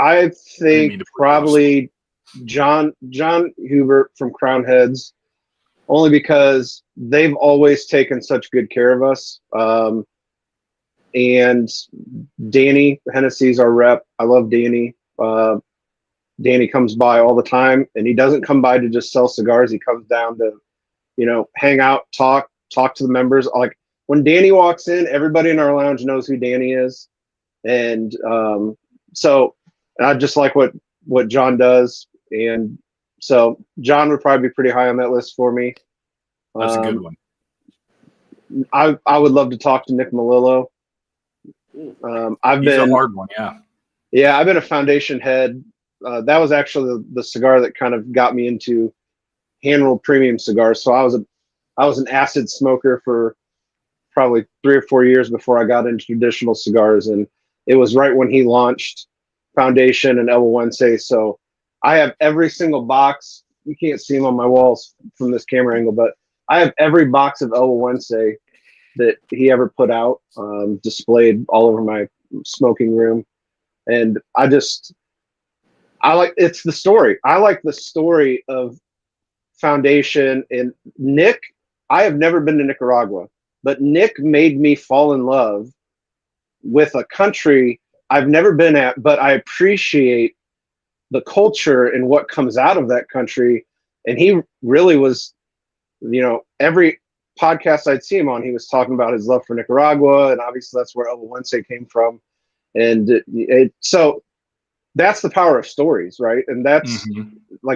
I think probably John Hubert from Crown Heads, only because they've always taken such good care of us. And Danny Hennessy's our rep. I love Danny. Danny comes by all the time, and he doesn't come by to just sell cigars. He comes down to, hang out, talk to the members. Like when Danny walks in, everybody in our lounge knows who Danny is. And so I just like what John does. And so John would probably be pretty high on that list for me. That's a good one. I would love to talk to Nick Melillo. He's a hard one, yeah. Yeah, I've been a foundation head. That was actually the cigar that kind of got me into hand-rolled premium cigars. So I was an acid smoker for probably 3 or 4 years before I got into traditional cigars, and it was right when he launched Foundation and El Buense. So I have every single box. You can't see them on my walls from this camera angle, but I have every box of El Buense that he ever put out, displayed all over my smoking room. And it's the story. I like the story of Foundation. And Nick, I have never been to Nicaragua, but Nick made me fall in love with a country I've never been at, but I appreciate the culture and what comes out of that country. And he really was, every podcast I'd see him on, he was talking about his love for Nicaragua, and obviously that's where El Wense came from. And so that's the power of stories, right? And that's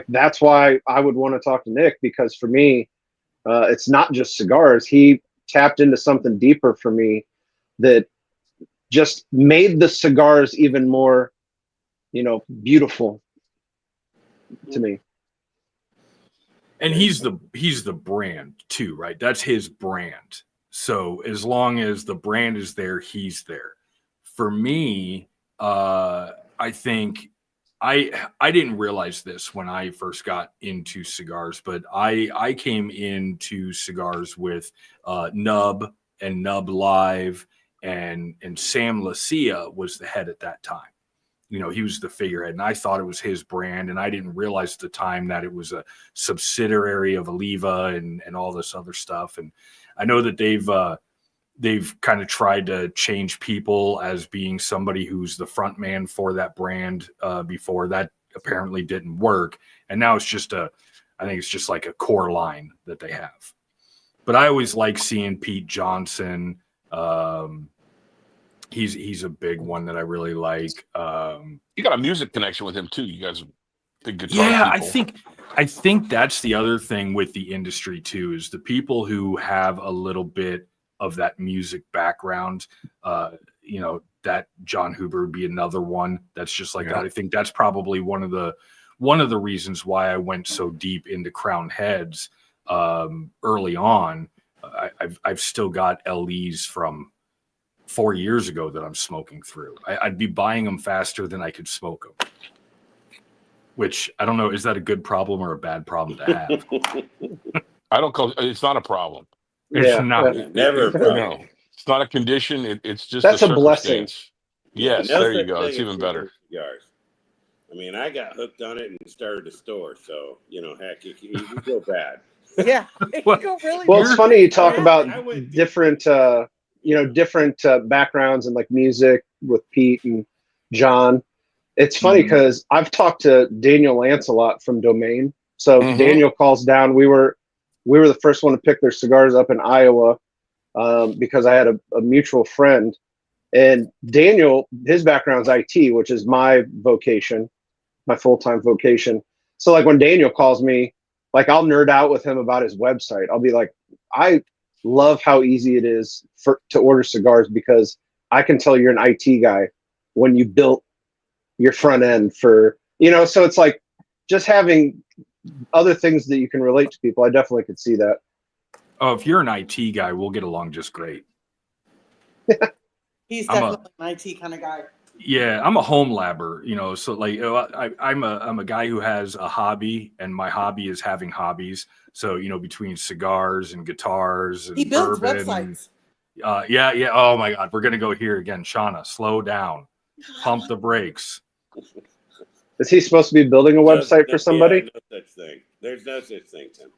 that's why I would want to talk to Nick, because for me, it's not just cigars. He tapped into something deeper for me that just made the cigars even more, beautiful to me. And he's the brand too, right? That's his brand. So as long as the brand is there, he's there. For me, I think I didn't realize this when I first got into cigars, but I came into cigars with Nub and Nub Live, and Sam Lacia was the head at that time. He was the figurehead, and I thought it was his brand, and I didn't realize at the time that it was a subsidiary of Oliva and all this other stuff. And I know that they've kind of tried to change people as being somebody who's the front man for that brand before. That apparently didn't work, and now it's just I think it's just like a core line that they have. But I always like seeing Pete Johnson. He's a big one that I really like. You got a music connection with him too. You guys are big guitar people. I think that's the other thing with the industry too, is the people who have a little bit of that music background. That John Huber would be another one that's just like that. I think that's probably one of the reasons why I went so deep into Crown Heads early on. I've still got LEs from 4 years ago that I'm smoking through. I'd be buying them faster than I could smoke them, which I don't know. Is that a good problem or a bad problem to have? I don't call it's not a problem. It's not. Never a problem. No, it's not a condition. It's just that's a blessing. Yes, No there you such go. thing It's as even better. Cigars. I mean, I got hooked on it and started a store. So, heck, you can go bad. Yeah. It can go really Well, it's bad. funny you talk about I went different, different backgrounds and like music with Pete and John. It's funny because I've talked to Daniel Lance a lot from Domain. So Daniel calls down. We were the first one to pick their cigars up in Iowa because I had a mutual friend. And Daniel, his background's IT, which is my vocation, my full-time vocation. So like when Daniel calls me, like I'll nerd out with him about his website. I'll be like, I love how easy it is to order cigars because I can tell you're an IT guy when you built your front end for, so it's like just having other things that you can relate to people. I definitely could see that. Oh, if you're an IT guy, we'll get along just great. He's definitely an IT kind of guy. Yeah, I'm a home labber, so like I'm a guy who has a hobby, and my hobby is having hobbies. So, between cigars and guitars and he builds bourbon. websites. Yeah. Oh my God. We're going to go here again. Shauna, slow down. Pump the brakes. Is he supposed to be building a website for somebody? Yeah, no such thing. There's no such thing, Tim.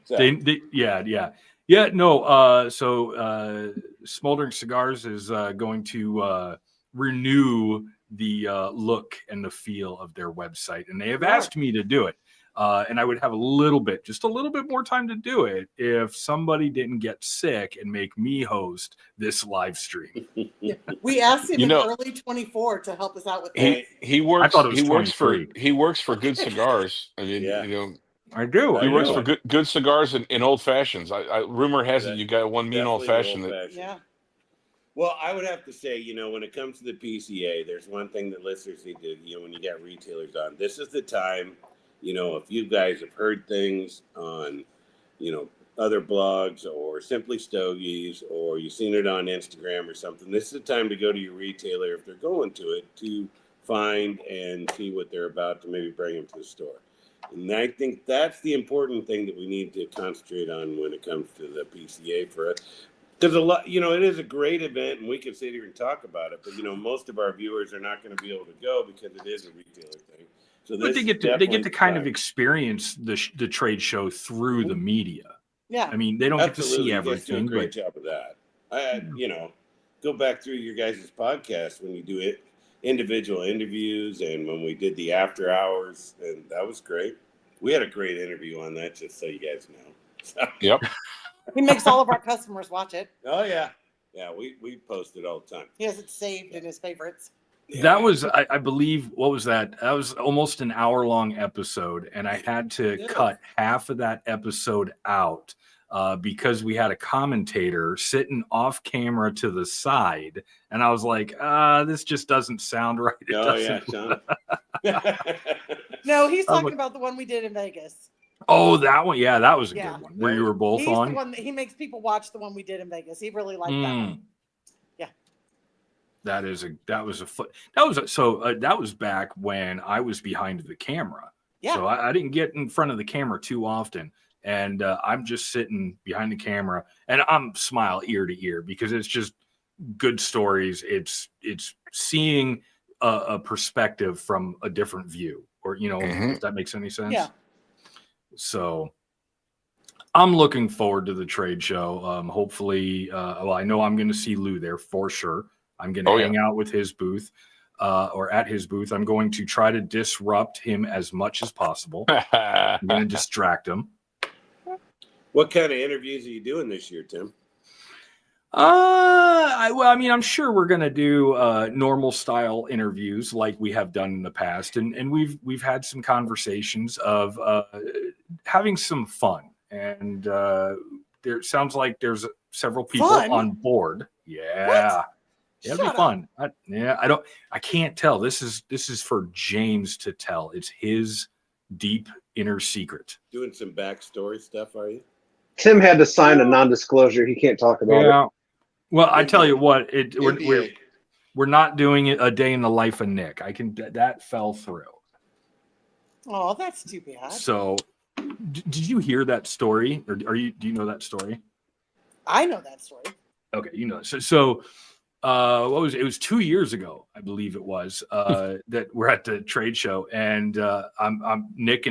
So. Yeah. No. So Smoldering Cigars is going to renew the look and the feel of their website, and they have asked me to do it. And I would have just a little bit more time to do it if somebody didn't get sick and make me host this live stream. Yeah. We asked him in early 24 to help us out with that. He works. I thought it was he works for Good Cigars. I mean, I do. He works for good cigars in old fashions. Rumor has it you got one mean old fashioned. Yeah. Well, I would have to say, when it comes to the PCA, there's one thing that listeners need to, when you got retailers on, this is the time. If you guys have heard things on, other blogs or Simply Stogies, or you've seen it on Instagram or something, this is the time to go to your retailer, if they're going to it, to find and see what they're about to maybe bring them to the store. And I think that's the important thing that we need to concentrate on when it comes to the PCA for us. Because a lot, it is a great event, and we can sit here and talk about it. But most of our viewers are not going to be able to go because it is a retailer thing. So but they get to kind of experience the trade show through the media. Yeah. I mean, they don't get to Absolutely. see You guys do a everything, great but job of that. Go back through your guys' podcast when you do it, individual interviews, and when we did the after hours, and that was great. We had a great interview on that, just so you guys know. So, Yep. He makes all of our customers watch it. oh yeah, we post it all the time. He has it saved in his favorites. that was, I believe, what was that? That was almost an hour-long episode, and I had to Yeah. cut half of that episode out because we had a commentator sitting off camera to the side, and I was like, this just doesn't sound right. It Oh yeah, doesn't- Sean. No, he's I'm talking like- about the one we did in Vegas. Oh, that one. Yeah, that was a Yeah. good one. Where you were both He's on. the one that he makes people watch the one we did in Vegas. He really liked that one. Yeah. That was back when I was behind the camera. Yeah. So I didn't get in front of the camera too often. And I'm just sitting behind the camera and I'm smile ear to ear because it's just good stories. It's seeing a perspective from a different view, or, if that makes any sense. Yeah. So I'm looking forward to the trade show. Hopefully, I know I'm going to see Lou there for sure. I'm going to hang out with his booth or at his booth. I'm going to try to disrupt him as much as possible. I'm going to distract him. What kind of interviews are you doing this year, Tim? I'm sure we're going to do normal style interviews like we have done in the past. And we've had some conversations of having some fun. And there sounds like there's several people on board. Yeah. What? It'll be fun. I can't tell. This is for James to tell. It's his deep inner secret. Doing some backstory stuff, are you? Tim had to sign a non-disclosure. He can't talk about it. Well, I tell you what, NDA. we're not doing it a day in the life of Nick. That fell through. Oh, that's too bad. So, did you hear that story, or do you know that story? I know that story. Okay, you know. So what was it? It was 2 years ago, I believe it was, that we're at the trade show, and I'm Nick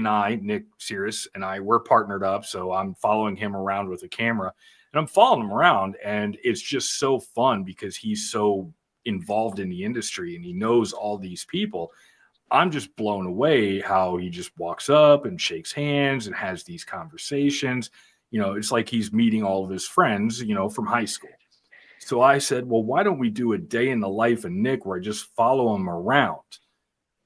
Cirrus and I, we're partnered up, so I'm following him around with a camera, and I'm following him around, and it's just so fun because he's so involved in the industry and he knows all these people. I'm just blown away how he just walks up and shakes hands and has these conversations. It's like he's meeting all of his friends, from high school. So I said, well, why don't we do a day in the life of Nick where I just follow him around?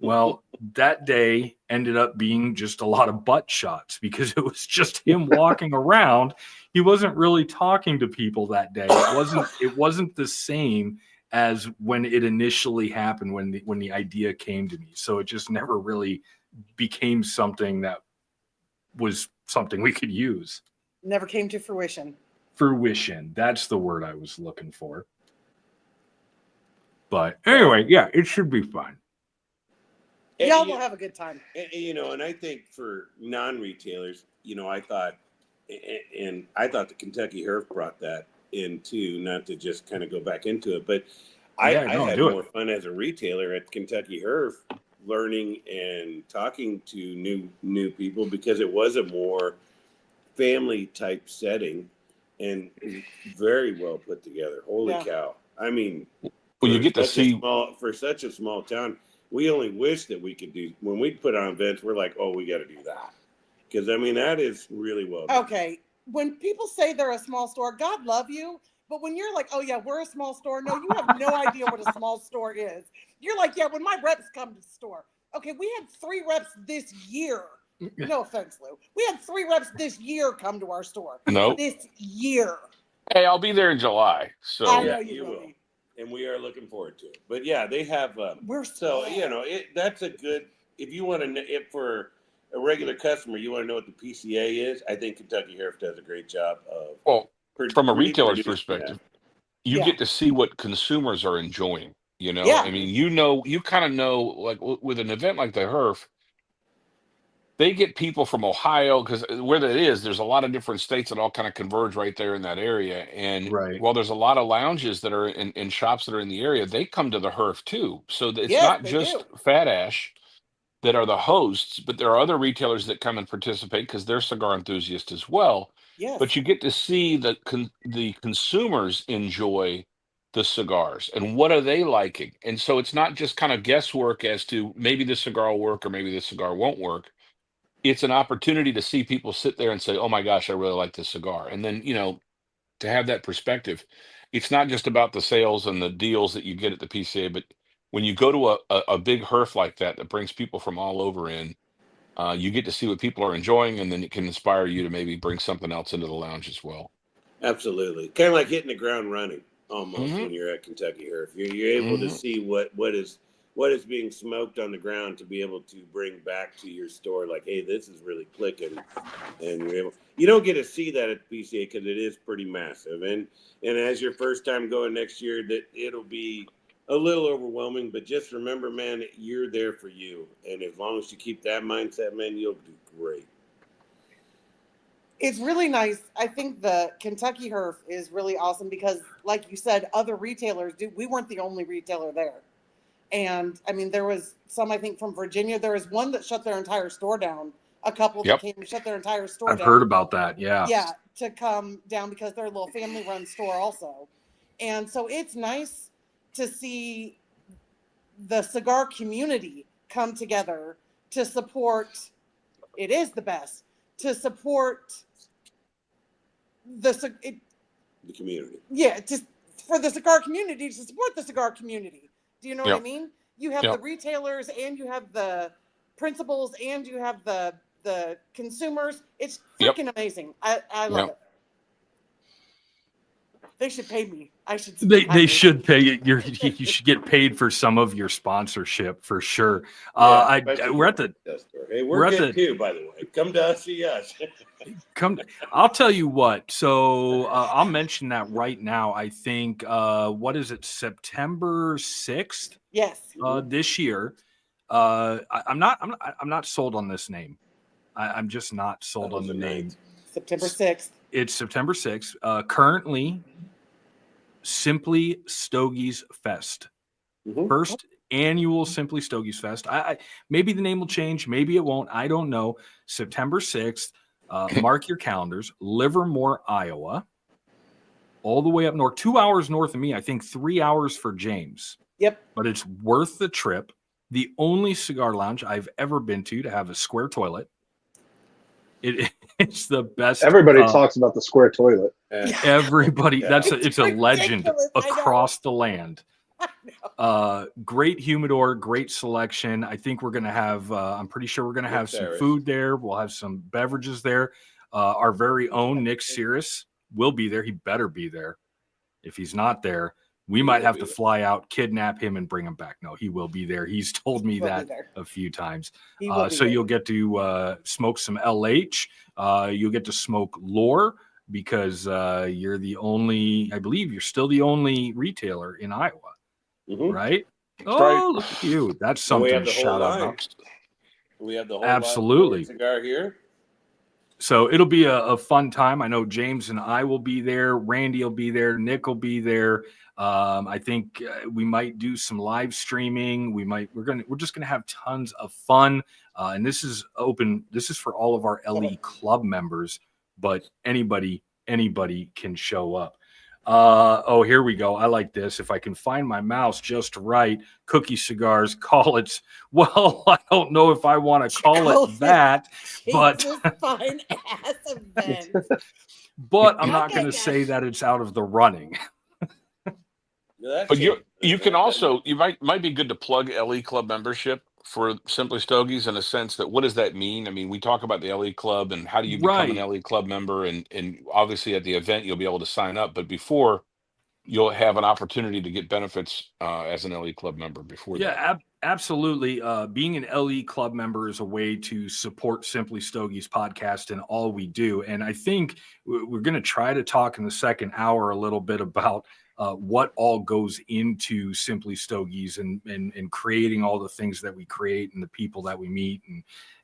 Well, that day ended up being just a lot of butt shots because it was just him walking around. He wasn't really talking to people that day. It wasn't the same as when it initially happened, when the idea came to me. So it just never really became something that was something we could use. Never came to fruition. Fruition. That's the word I was looking for. But anyway, yeah, it should be fun. Y'all will have a good time. And I think for non-retailers, I thought the Kentucky Herf brought that in too, not to just kind of go back into it, but I had more fun as a retailer at Kentucky Herf, learning and talking to new people because it was a more family type setting and very well put together. Holy cow. I mean, well, you get to see for such a small town, we only wish that we could do, when we put on events, we're like, oh, we got to do that. Because, that is really well done. Okay. When people say they're a small store, God love you. But when you're like, oh, yeah, we're a small store. No, you have no idea what a small store is. You're like, yeah, when my reps come to the store. Okay, we had 3 reps this year. No offense, Lou. We had 3 reps this year come to our store. No. This year. Hey, I'll be there in July. So I know you will. And we are looking forward to it. But yeah, they have. We're so that's a good. If you want to, if for a regular customer, you want to know what the PCA is. I think Kentucky Herf does a great job of. Well, from a retailer's reproducing perspective, you get to see what consumers are enjoying. Yeah. I mean, you kind of know, like with an event like the Herf, they get people from Ohio because where that is, there's a lot of different states that all kind of converge right there in that area. And while there's a lot of lounges that are in shops that are in the area, they come to the Herf too. So it's not just Fat Ash. that are the hosts, but there are other retailers that come and participate because they're cigar enthusiasts as well. Yes. But you get to see the consumers enjoy the cigars and what are they liking. And so it's not just kind of guesswork as to maybe the cigar will work or maybe the cigar won't work. It's an opportunity to see people sit there and say, oh my gosh, I really like this cigar. And then, to have that perspective, it's not just about the sales and the deals that you get at the PCA, but when you go to a big herf like that brings people from all over in, you get to see what people are enjoying, and then it can inspire you to maybe bring something else into the lounge as well. Absolutely. Kind of like hitting the ground running almost Mhm. when you're at Kentucky Herf. You're able to see what is being smoked on the ground to be able to bring back to your store. Like, hey, this is really clicking, and you don't get to see that at the PCA because it is pretty massive. And as your first time going next year, that it'll be a little overwhelming. But just remember, man, you're there for you, and as long as you keep that mindset, man, you'll do great. It's really nice. I think the Kentucky Herf is really awesome because, like you said, other retailers do. We weren't the only retailer there. And I mean, there was some, I think, from Virginia. There was one that shut their entire store down. A couple that came and shut their entire store I've down. heard about that. Yeah. Yeah, to come down because they're a little family-run store also. And so it's nice to see the cigar community come together to support. It is the best to support the community. Yeah, just for the cigar community, to support the cigar community. Do you know what I mean? You have the retailers and you have the principals and you have the consumers. It's freaking amazing. I love it. They should pay me. I should. They should pay you. You should get paid for some of your sponsorship for sure. We're at the. Hey, we're good too, by the way. Come to us, see us. I'll tell you what. So I'll mention that right now. I think what is it? September 6th. Yes. This year. I'm not sold on this name. I'm just not sold on the name. September 6th. It's September 6th. Currently, Simply Stogies Fest. First annual Simply Stogies Fest. Maybe the name will change. Maybe it won't. I don't know. September 6th. Mark your calendars. Livermore, Iowa. All the way up north. 2 hours north of me. I think 3 hours for James. Yep. But it's worth the trip. The only cigar lounge I've ever been to have a square toilet. It's the best. Everybody talks about the square toilet. Everybody, it's a legend across the land. Great humidor, great selection. I think we're gonna have. I'm pretty sure we're gonna have some food there. We'll have some beverages there. Our very own Nick Cirrus will be there. He better be there. If he's not there, we might have to fly out, kidnap him, and bring him back. No, he will be there. He's told me that a few times. So you'll get to smoke some LH. You'll get to smoke Lore because you're the only, I believe you're still the only retailer in Iowa, right? Look at you. That's something to shout out. We have the whole absolutely cigar here. So it'll be a fun time. I know James and I will be there. Randy will be there. Nick will be there. I think we might do some live streaming. We're just gonna have tons of fun. And this is open. This is for all of our LE Club members, but anybody can show up. Here we go. I like this. If I can find my mouse just right, Cookie Cigars, call it. Well, I don't know if I want to call it that, but fine ass event. But I'm not going to say that it's out of the running. But you can also, you might be good to plug LE Club membership for Simply Stogies in a sense that what does that mean? I mean, we talk about the LE Club and how do you become an LE Club member, and obviously at the event you'll be able to sign up, but before you'll have an opportunity to get benefits as an LE Club member before that. Absolutely. Being an LE Club member is a way to support Simply Stogies podcast and all we do. And I think we're going to try to talk in the second hour a little bit about what all goes into Simply Stogies and creating all the things that we create and the people that we meet.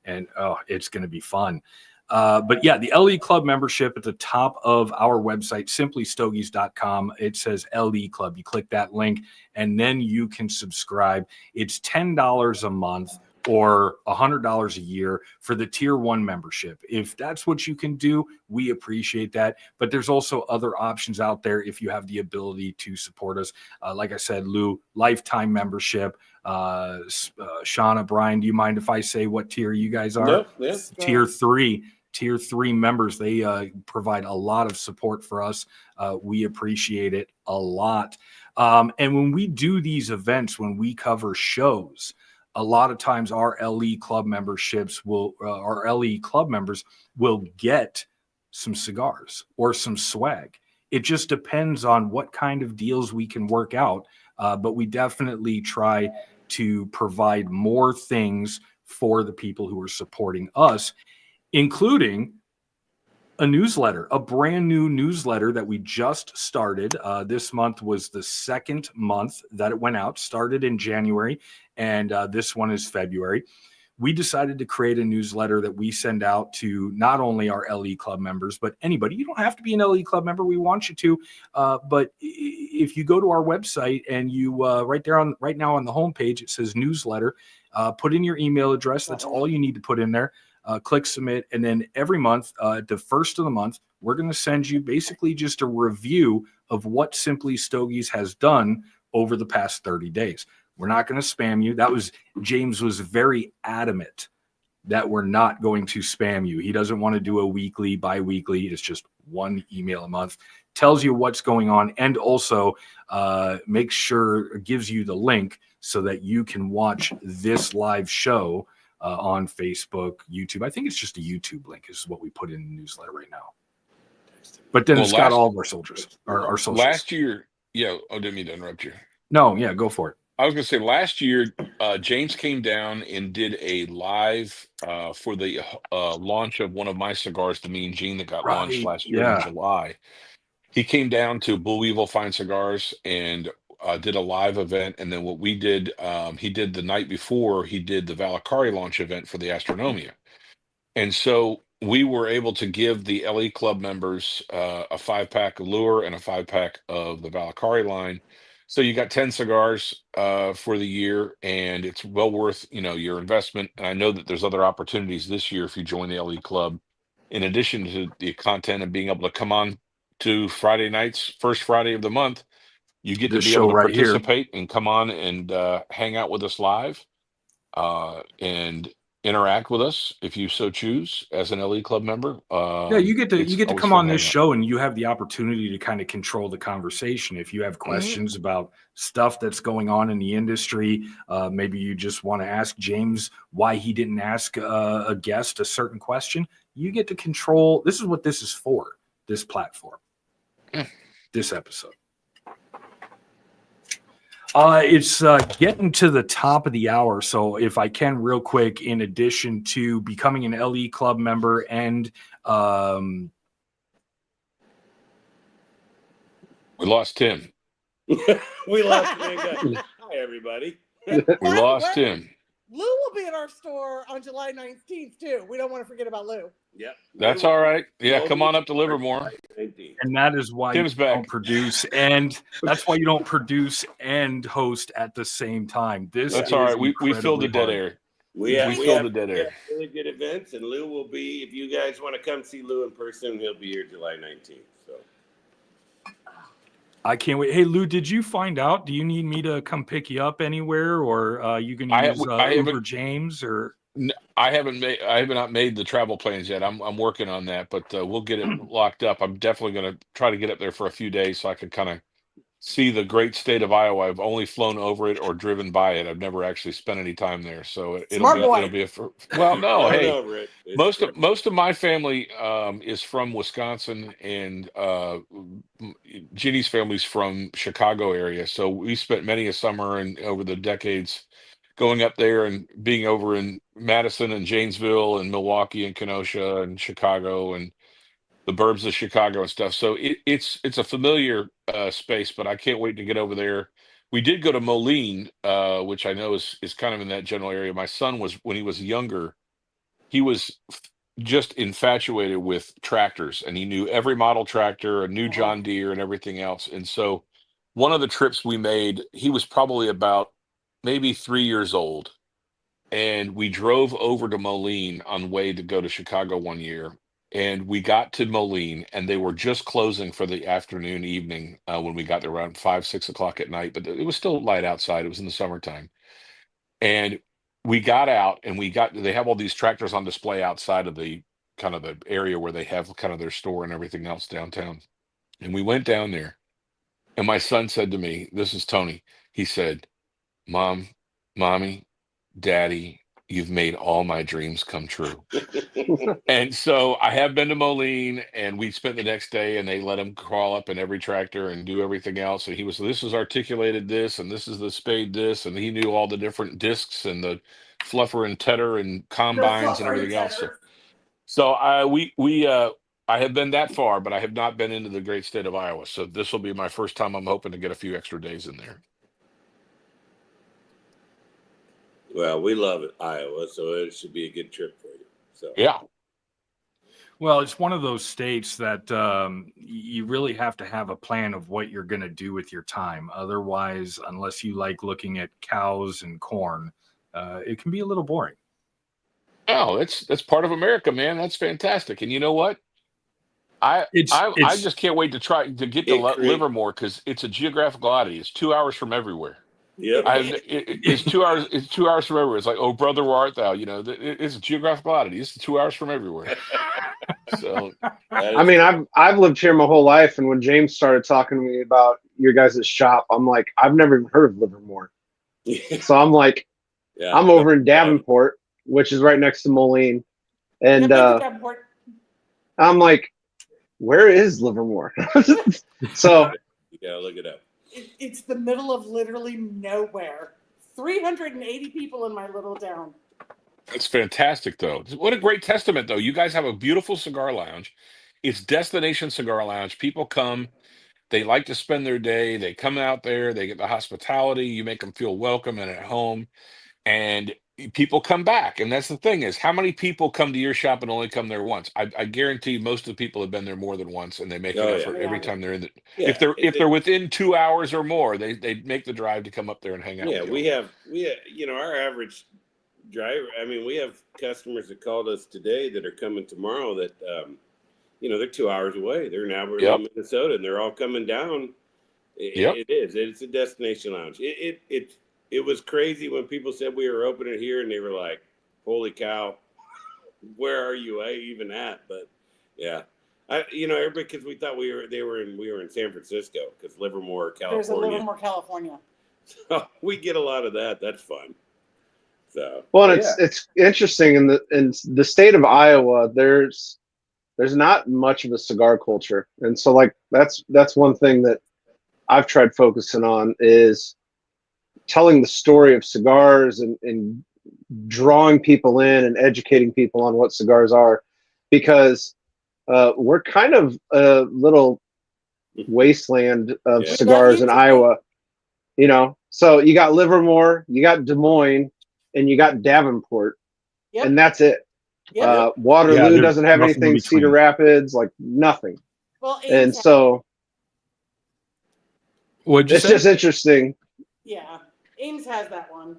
And it's going to be fun. But yeah, the LE Club membership at the top of our website, simplystogies.com, it says LE Club. You click that link and then you can subscribe. It's $10 a month or $100 a year for the tier 1 membership. If that's what you can do, we appreciate that. But there's also other options out there if you have the ability to support us. Like I said, Lou, lifetime membership. Shauna, Brian, do you mind if I say what tier you guys are? No, yes. Tier 3. Tier 3 members, they provide a lot of support for us. We appreciate it a lot. And when we do these events, when we cover shows, a lot of times our LE club memberships our LE club members will get some cigars or some swag. It just depends on what kind of deals we can work out. But we definitely try to provide more things for the people who are supporting us, including a newsletter, a brand new newsletter that we just started. This month was the second month that it went out, started in January, and this one is February. We decided to create a newsletter that we send out to not only our LE Club members, but anybody. You don't have to be an LE Club member. We want you to. But if you go to our website and you right now on the homepage, it says newsletter, put in your email address. That's all you need to put in there. Click submit. And then every month, the first of the month, we're going to send you basically just a review of what Simply Stogies has done over the past 30 days. We're not going to spam you. James was very adamant that we're not going to spam you. He doesn't want to do a weekly, bi-weekly. It's just one email a month. Tells you what's going on, and also makes sure it gives you the link so that you can watch this live show on Facebook, YouTube. I think it's just a YouTube link is what we put in the newsletter right now. But then it's got all of our soldiers, our socials. Last year, didn't mean to interrupt you. No, yeah, go for it. I was going to say last year, James came down and did a live for the launch of one of my cigars, the Mean Gene, that got launched last year in July. He came down to Bull Weevil Fine Cigars and did a live event. And then what we did, he did the night before, he did the Valakari launch event for the Astronomia. And so we were able to give the LE Club members a 5-pack of Lure and a 5-pack of the Valakari line. So you got 10 cigars for the year, and it's well worth, your investment. And I know that there's other opportunities this year if you join the LE Club, in addition to the content and being able to come on to Friday nights, first Friday of the month. You get to be able to participate and come on and hang out with us live and interact with us if you so choose as an LE Club member. You get to come on this show, and you have the opportunity to kind of control the conversation. If you have questions about stuff that's going on in the industry, maybe you just want to ask James why he didn't ask a guest a certain question. You get to control. This is what this is for, this platform, this episode. It's getting to the top of the hour. So if I can real quick, in addition to becoming an LE Club member and we lost Tim. We lost Tim. Hi, everybody. We lost Tim. Lou will be at our store on July 19th, too. We don't want to forget about Lou. Yep. That's all right. Yeah, come on up to Livermore. And that is why Tim's you don't produce, and that's why you don't produce and host at the same time. That's all right. We filled the dead air. We filled the dead air. Really good events, and Lou will be, if you guys want to come see Lou in person, he'll be here July 19th. So I can't wait. Hey, Lou, did you find out? Do you need me to come pick you up anywhere, or you can use Uber James? Or I have not made the travel plans yet. I'm working on that, but we'll get it locked up. I'm definitely going to try to get up there for a few days so I can kind of see the great state of Iowa. I've only flown over it or driven by it. I've never actually spent any time there, so it'll be well. No, hey, most of my family is from Wisconsin, and Ginny's family's from Chicago area. So we spent many a summer and over the decades going up there and being over in Madison and Janesville and Milwaukee and Kenosha and Chicago and the burbs of Chicago and stuff. So it's a familiar space, but I can't wait to get over there. We did go to Moline, which I know is kind of in that general area. My son when he was younger, he was just infatuated with tractors, and he knew every model tractor, a new John Deere and everything else. And so one of the trips we made, he was probably about maybe 3 years old. and we drove over to Moline on the way to go to Chicago one year. And we got to Moline, and they were just closing for the afternoon, evening when we got there around 5, 6 o'clock at night. But it was still light outside. It was in the summertime. And we got out, and they have all these tractors on display outside of the kind of the area where they have kind of their store and everything else downtown. And we went down there, and my son said to me, this is Tony. He said, Mom, Mommy, Daddy, you've made all my dreams come true. And so I have been to Moline, and we spent the next day, and they let him crawl up in every tractor and do everything else. And this is articulated this, and this is the spade this, and he knew all the different discs and the fluffer and tedder and combines and everything else. So I have been that far, but I have not been into the great state of Iowa. So this will be my first time. I'm hoping to get a few extra days in there. Well, we love it, Iowa, so it should be a good trip for you. So Yeah. Well, it's one of those states that you really have to have a plan of what you're going to do with your time. Otherwise, unless you like looking at cows and corn, it can be a little boring. Oh, that's part of America, man. That's fantastic. And you know what? I just can't wait to try to get to Livermore, because it's a geographical oddity. It's 2 hours from everywhere. yeah, It's 2 hours. It's 2 hours from everywhere. It's like, oh, brother, where art thou? You know, it's a geographical oddity. It's 2 hours from everywhere. So, I mean, I've lived here my whole life, and when James started talking to me about your guys' shop, I'm like, I've never even heard of Livermore. So I'm like, yeah. I'm over in Davenport, which is right next to Moline, and I'm like, where is Livermore? So You gotta look it up. It's the middle of literally nowhere. 380 people in my little town. it's fantastic, though. What a great testament, though. You guys have a beautiful cigar lounge. It's Destination Cigar Lounge. People come. They like to spend their day. They come out there. They get the hospitality. You make them feel welcome and at home. And people come back. And that's the thing, is how many people come to your shop and only come there once? I guarantee most of the people have been there more than once, and they make an effort every time they're in the. Yeah, if they're within 2 hours or more, they make the drive to come up there and hang out. Yeah, with we have our average driver. I mean, we have customers that called us today that are coming tomorrow that they're 2 hours away. They're in Alberta, Minnesota, and they're all coming down. It's a destination lounge. It was crazy when people said we were opening here, and they were like, holy cow, where are you even at? But yeah, everybody, because we thought we were in San Francisco, because Livermore, California. There's a Livermore, California. So we get a lot of that. That's fun. So well, it's interesting in the state of Iowa. There's not much of a cigar culture, and so like that's one thing that I've tried focusing on, is telling the story of cigars and drawing people in and educating people on what cigars are, because we're kind of a little wasteland of cigars in Iowa, so you got Livermore, you got Des Moines, and you got Davenport, and that's it. Waterloo doesn't have anything. Cedar Rapids, like nothing. Well, and so it's just interesting. Yeah, Ames has that one.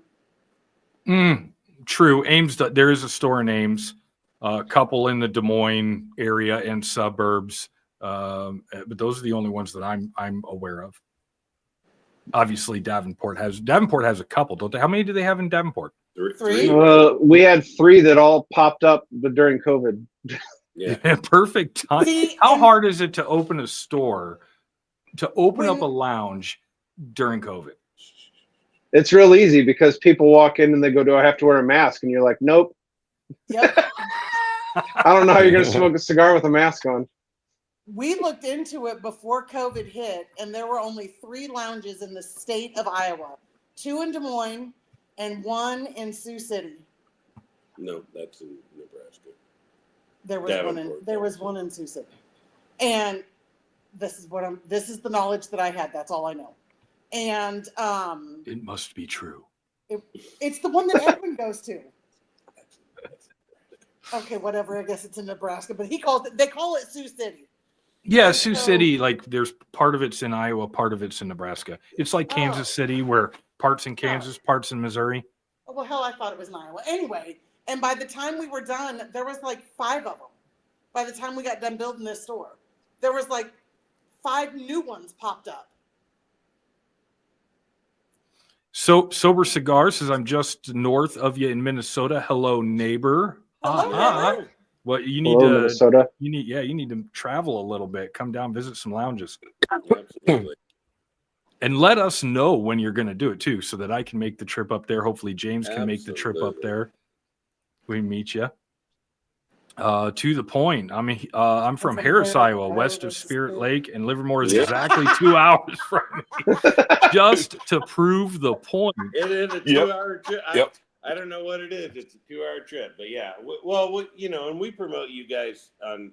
True. Ames, there is a store in Ames, a couple in the Des Moines area and suburbs, but those are the only ones that I'm aware of. Obviously, Davenport has a couple, don't they? How many do they have in Davenport? 3. We had 3 that all popped up, but during COVID. Yeah. Perfect time. How hard is it to open a store, to open up a lounge during COVID? It's real easy, because people walk in and they go, do I have to wear a mask? And you're like, nope. Yep. I don't know how you're going to smoke a cigar with a mask on. We looked into it before COVID hit, and there were only 3 lounges in the state of Iowa, 2 in Des Moines and 1 in Sioux City. No, that's in Nebraska. There was one in Sioux City. And this is the knowledge that I had. That's all I know. And it must be true. It's the one that Edwin goes to. Okay, whatever. I guess it's in Nebraska, but they call it Sioux City. Yeah, Sioux City, like there's part of it's in Iowa, part of it's in Nebraska. It's like Kansas City, where parts in Kansas, parts in Missouri. Oh, well, hell, I thought it was in Iowa. Anyway, and by the time we were done, there was like 5 of them. By the time we got done building this store, there was like 5 new ones popped up. So Sober Cigars says, I'm just north of you in Minnesota. Hello, neighbor. Hello, neighbor. Well, you need Hello, to Minnesota. you need to travel a little bit. Come down, visit some lounges, Absolutely. and let us know when you're going to do it too, so that I can make the trip up there. Hopefully, James can make the trip up Absolutely. there. We meet you. To the point. I mean, I'm from Harris, Iowa, west of Spirit Lake, and Livermore is Yeah. exactly 2 hours from me. Just to prove the point. It is a Yep. 2-hour trip. Yep. I don't know what it is. It's a 2-hour trip, but yeah. Well, you know, and we promote you guys on,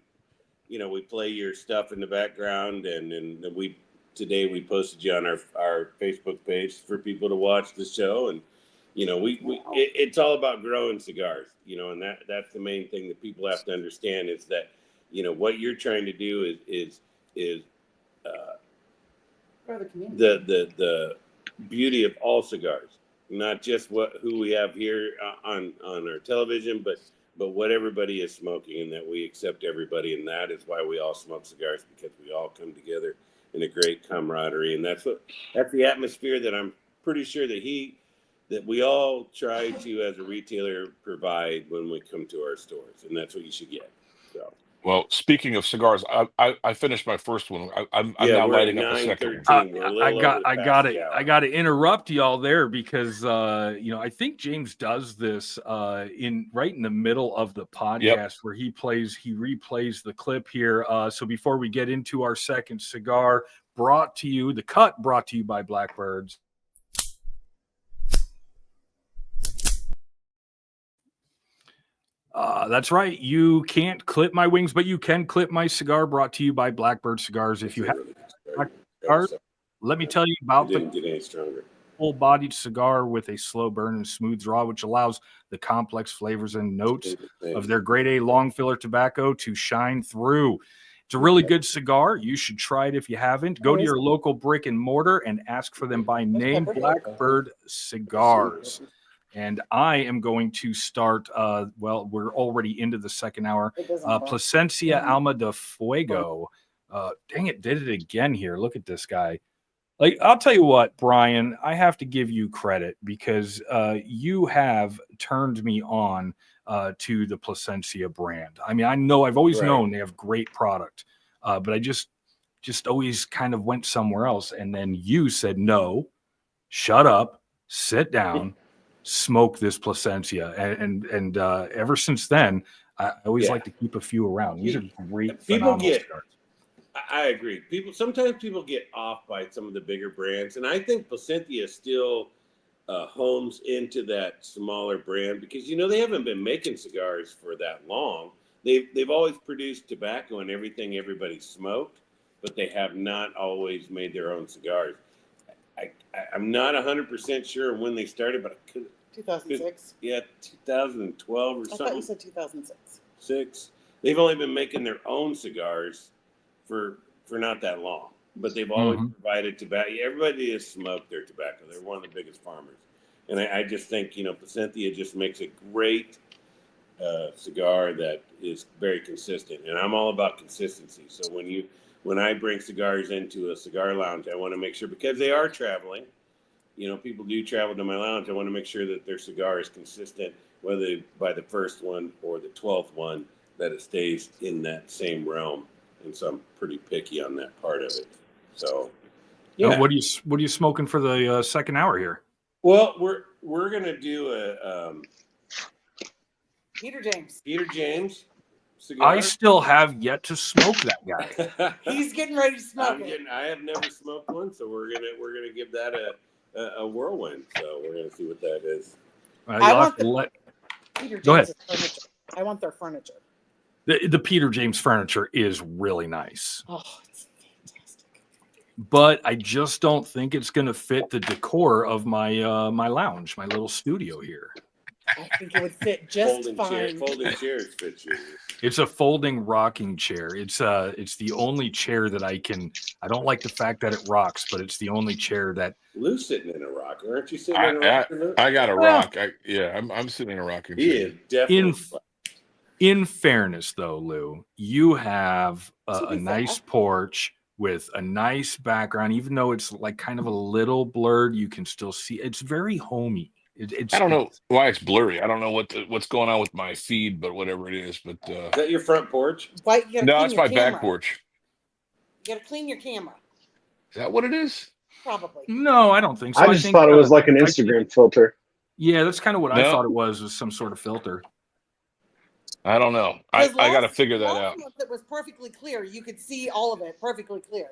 you know, we play your stuff in the background, and today we posted you on our Facebook page for people to watch the show, and you know, it's all about growing cigars, you know, and that's the main thing that people have to understand is that, you know, what you're trying to do is For the community. the beauty of all cigars, not just who we have here on our television, but what everybody is smoking, and that we accept everybody, and that is why we all smoke cigars, because we all come together in a great camaraderie, and that's the atmosphere that I'm pretty sure that we all try to, as a retailer, provide when we come to our stores, and that's what you should get. So. Well, speaking of cigars, I finished my first one. I'm Yeah, now we're lighting at up a second one. 9:13. We're a little over the I past got hour. I got to interrupt y'all there because you know, I think James does this right in the middle of the podcast where he replays the clip here. So before we get into our second cigar, brought to you by Blackbirds. That's right. You can't clip my wings, but you can clip my cigar. Brought to you by Blackbird Cigars. If you have cigars, let me tell you about It didn't get any stronger. full-bodied cigar with a slow burn and smooth draw, which allows the complex flavors and notes of their grade A long filler tobacco to shine through. It's a really good cigar. You should try it if you haven't. Go to your local brick and mortar and ask for them by name, Blackbird Cigars. And I am going to start, we're already into the second hour. Plasencia Alma de Fuego. Dang it, did it again here. Look at this guy. Like, I'll tell you what, Brian, I have to give you credit because you have turned me on to the Plasencia brand. I mean, I know I've always known they have great product, but I just always kind of went somewhere else. And then you said, no, shut up, sit down, smoke this Plasencia. And ever since then, I always like to keep a few around. These are great, phenomenal cigars. I agree. Sometimes people get off by some of the bigger brands, and I think Plasencia still homes into that smaller brand because they haven't been making cigars for that long. They've always produced tobacco and everything everybody smoked, but they have not always made their own cigars. I'm not 100% sure when they started, but I could. 2006. Yeah, 2012 or something. I thought you said 2006. 6. They've only been making their own cigars for not that long, but they've always provided tobacco. Everybody has smoked their tobacco. They're one of the biggest farmers, and I just think Plasencia just makes a great cigar that is very consistent. And I'm all about consistency. So when I bring cigars into a cigar lounge, I want to make sure, because they are traveling. People do travel to my lounge. I want to make sure that their cigar is consistent, whether they buy the first one or the 12th one, that it stays in that same realm. And so I'm pretty picky on that part of it. So, yeah. What are you smoking for the second hour here? Well, we're gonna do a Peter James. Peter James cigar. I still have yet to smoke that guy. He's getting ready to smoke it. I have never smoked one, so we're gonna give that a whirlwind. So we're gonna see what that is. Peter Go ahead. James' furniture. I want their furniture. The Peter James furniture is really nice. Oh, it's fantastic. But I just don't think it's going to fit the decor of my my lounge, my little studio here. I think it would fit just fine. Folding chairs fit you. It's a folding rocking chair. It's the only chair that I don't like the fact that it rocks, but it's the only chair that Lou's sitting in a rocker. Aren't you sitting in a rocker, Lou? I got a Well, rock. I'm sitting in a rocking He chair. is definitely. in fairness though, Lou, you have To a be nice fair. porch with a nice background. Even though it's like kind of a little blurred, you can still see it's very homey. It's I don't know why it's blurry. I don't know what's going on with my feed, but whatever it is. But Is that your front porch? Why you gotta no, clean it's your my camera. back porch. You gotta clean your camera. Is that what it is? Probably. No, I don't think so. I just think, thought it was like an I think- Instagram filter. Yeah, that's kind of what I No. thought it was some sort of filter. I don't know. I 'Cause got to last- figure that last out. month it was perfectly clear. You could see all of it perfectly clear.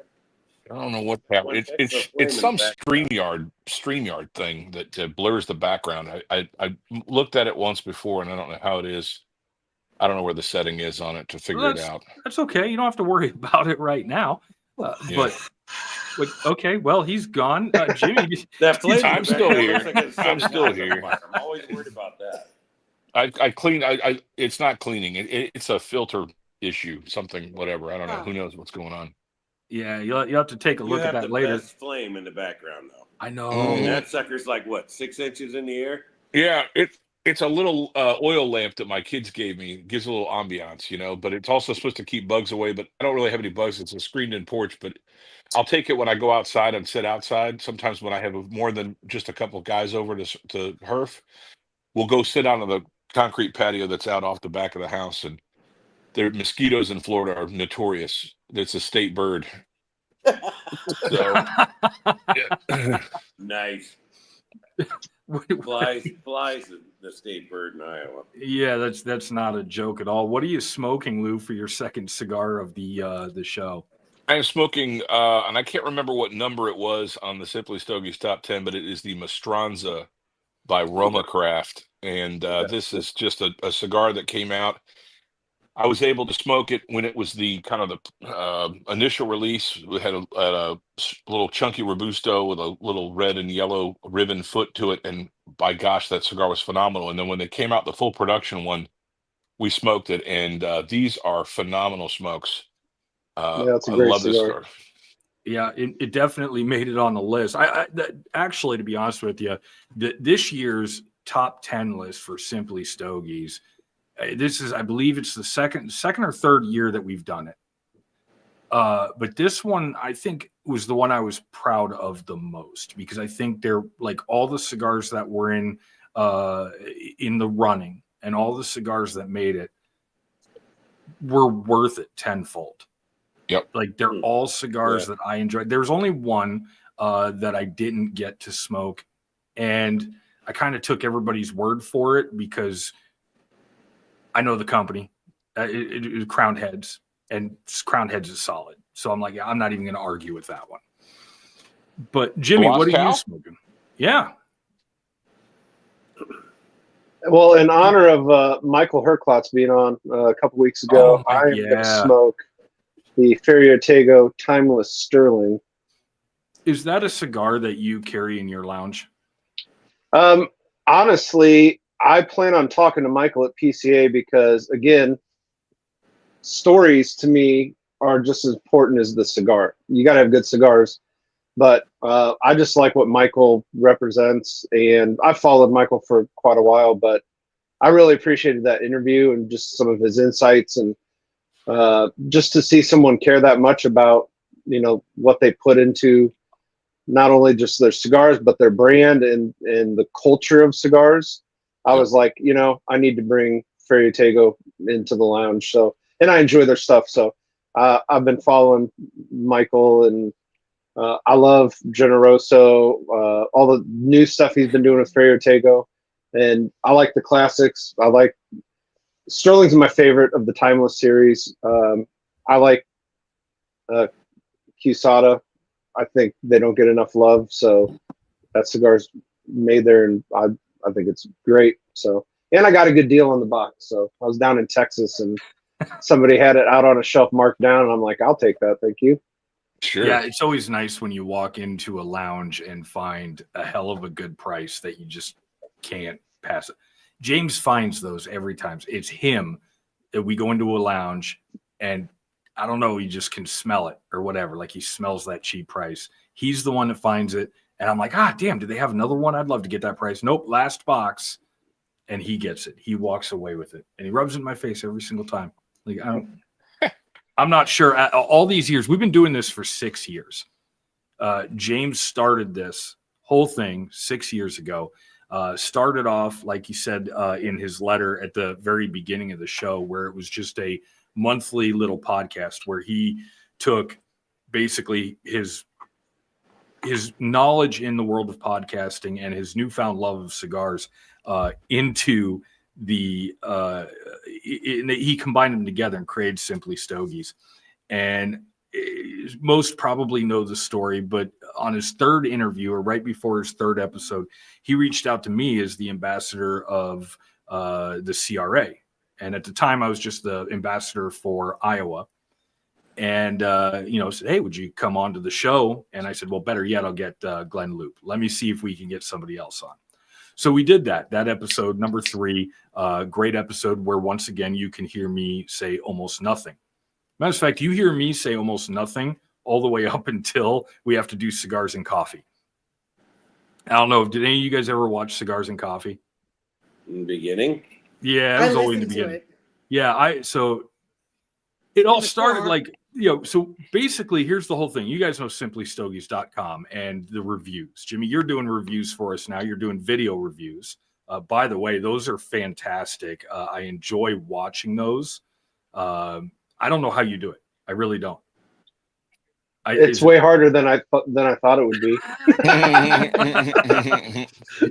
I don't know what's happening. It's some StreamYard thing that blurs the background. I looked at it once before, and I don't know how it is. I don't know where the setting is on it to figure it out. That's okay. You don't have to worry about it right now. Yeah. But okay, well, he's gone. Jimmy, That flame in I'm the still background here. looks like it's I'm some still kind of here. fire. I'm always worried about that. I clean. It's not cleaning. It's a filter issue. Something. Whatever. I don't know. Huh. Who knows what's going on? yeah, you'll have to take a You look at have that the later. best flame in the background, though. I know. And that sucker's like what, 6 inches in the air? Yeah, it's a little oil lamp that my kids gave me. It gives a little ambiance, but it's also supposed to keep bugs away. But I don't really have any bugs. It's a screened-in porch, but I'll take it when I go outside and sit outside. Sometimes when I have more than just a couple of guys over to Herf, we'll go sit out on the concrete patio that's out off the back of the house. And the mosquitoes in Florida are notorious. It's a state bird. So, yeah. Nice. Flies the state bird in Iowa. Yeah, that's not a joke at all. What are you smoking, Lou, for your second cigar of the show? I am smoking, and I can't remember what number it was on the Simply Stogies top 10, but it is the Mastranza by Roma Craft. And this is just a cigar that came out. I was able to smoke it when it was the kind of the initial release. We had a little chunky Robusto with a little red and yellow ribbon foot to it. And by gosh, that cigar was phenomenal. And then when they came out, the full production one, we smoked it. And these are phenomenal smokes. Yeah, it's a I great love this cigar. cigar. Yeah, it definitely made it on the list. Actually, to be honest with you, this year's top 10 list for Simply Stogies, this is, I believe it's the second or third year that we've done it. But this one, I think, was the one I was proud of the most, because I think they're like all the cigars that were in the running and all the cigars that made it were worth it tenfold. Yep. Like they're all cigars that I enjoyed. There's only one that I didn't get to smoke, and I kind of took everybody's word for it because I know the company. It Crowned Heads, and Crowned Heads is solid. So I'm like, I'm not even going to argue with that one. But Jimmy, Lost what are Cow? you smoking? Yeah. Well, in honor of Michael Herklotz being on a couple weeks ago, I am going to smoke the Ferio Tego Timeless Sterling. Is that a cigar that you carry in your lounge? Honestly, I plan on talking to Michael at PCA because, again, stories to me are just as important as the cigar. You got to have good cigars. But I just like what Michael represents, and I've followed Michael for quite a while, but I really appreciated that interview and just some of his insights, and just to see someone care that much about, what they put into not only just their cigars, but their brand and the culture of cigars. I was like, I need to bring Ferio Tego into the lounge. So, and I enjoy their stuff. So I've been following Michael, and I love Generoso, all the new stuff he's been doing with Ferio Tego. And I like the classics. I like Sterling's my favorite of the Timeless series. I like Cusada. I think they don't get enough love. So that cigar's made there, and I think it's great. So, and I got a good deal on the box. So I was down in Texas, and somebody had it out on a shelf marked down, and I'm like, I'll take that. Thank you. Sure. Yeah, it's always nice when you walk into a lounge and find a hell of a good price that you just can't pass it. James finds those every time. It's him that we go into a lounge and I don't know, he just can smell it or whatever. Like he smells that cheap price. He's the one that finds it. And I'm like, damn, do they have another one? I'd love to get that price. Nope, last box. And he gets it. He walks away with it. And he rubs it in my face every single time. Like, I'm not sure. All these years, we've been doing this for 6 years. James started this whole thing 6 years ago. Started off, like he said in his letter at the very beginning of the show, where it was just a monthly little podcast where he took basically his knowledge in the world of podcasting and his newfound love of cigars into the he combined them together and created Simply Stogies. And most probably know the story, but on his third interview, or right before his third episode, he reached out to me as the ambassador of the CRA. And at the time, I was just the ambassador for Iowa. And, said, hey, would you come on to the show? And I said, well, better yet, I'll get Glenn Loop. Let me see if we can get somebody else on. So we did that episode, number 3, great episode where once again, you can hear me say almost nothing. Matter of fact, you hear me say almost nothing all the way up until we have to do Cigars and Coffee. I don't know. Did any of you guys ever watch Cigars and Coffee? In the beginning? Yeah, it was always in the beginning. Yeah, so it all started like, so basically here's the whole thing. You guys know simplystogies.com and the reviews. Jimmy, you're doing reviews for us now. You're doing video reviews. By the way, those are fantastic. I enjoy watching those. I don't know how you do it. I really don't. It's way harder than I thought it would be.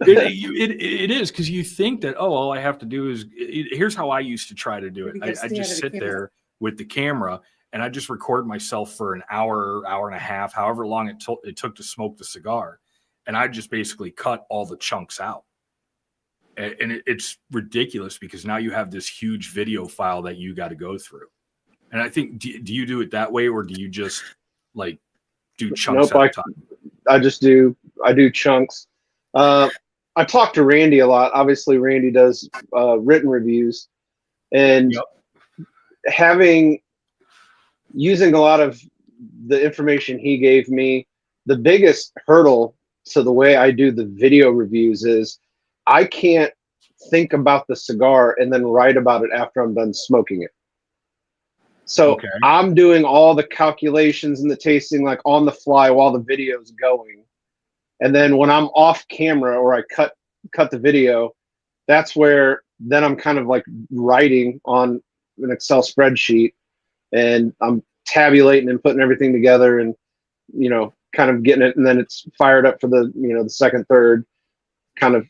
It is, because you think that, all I have to do is here's how I used to try to do it. I just sit there with the camera and I just record myself for an hour and a half, however long it took to smoke the cigar, and I just basically cut all the chunks out. And it's ridiculous because now you have this huge video file that you got to go through. And I think, do you do it that way, or do you just like do chunks at a time? I do chunks. I talk to Randy a lot. Obviously, Randy does written reviews, and using a lot of the information he gave me, the biggest hurdle to the way I do the video reviews is I can't think about the cigar and then write about it after I'm done smoking it. So I'm doing all the calculations and the tasting like on the fly while the video is going. And then when I'm off camera or I cut the video, that's where then I'm kind of like writing on an Excel spreadsheet and I'm tabulating and putting everything together and, kind of getting it. And then it's fired up for the, the second, third, kind of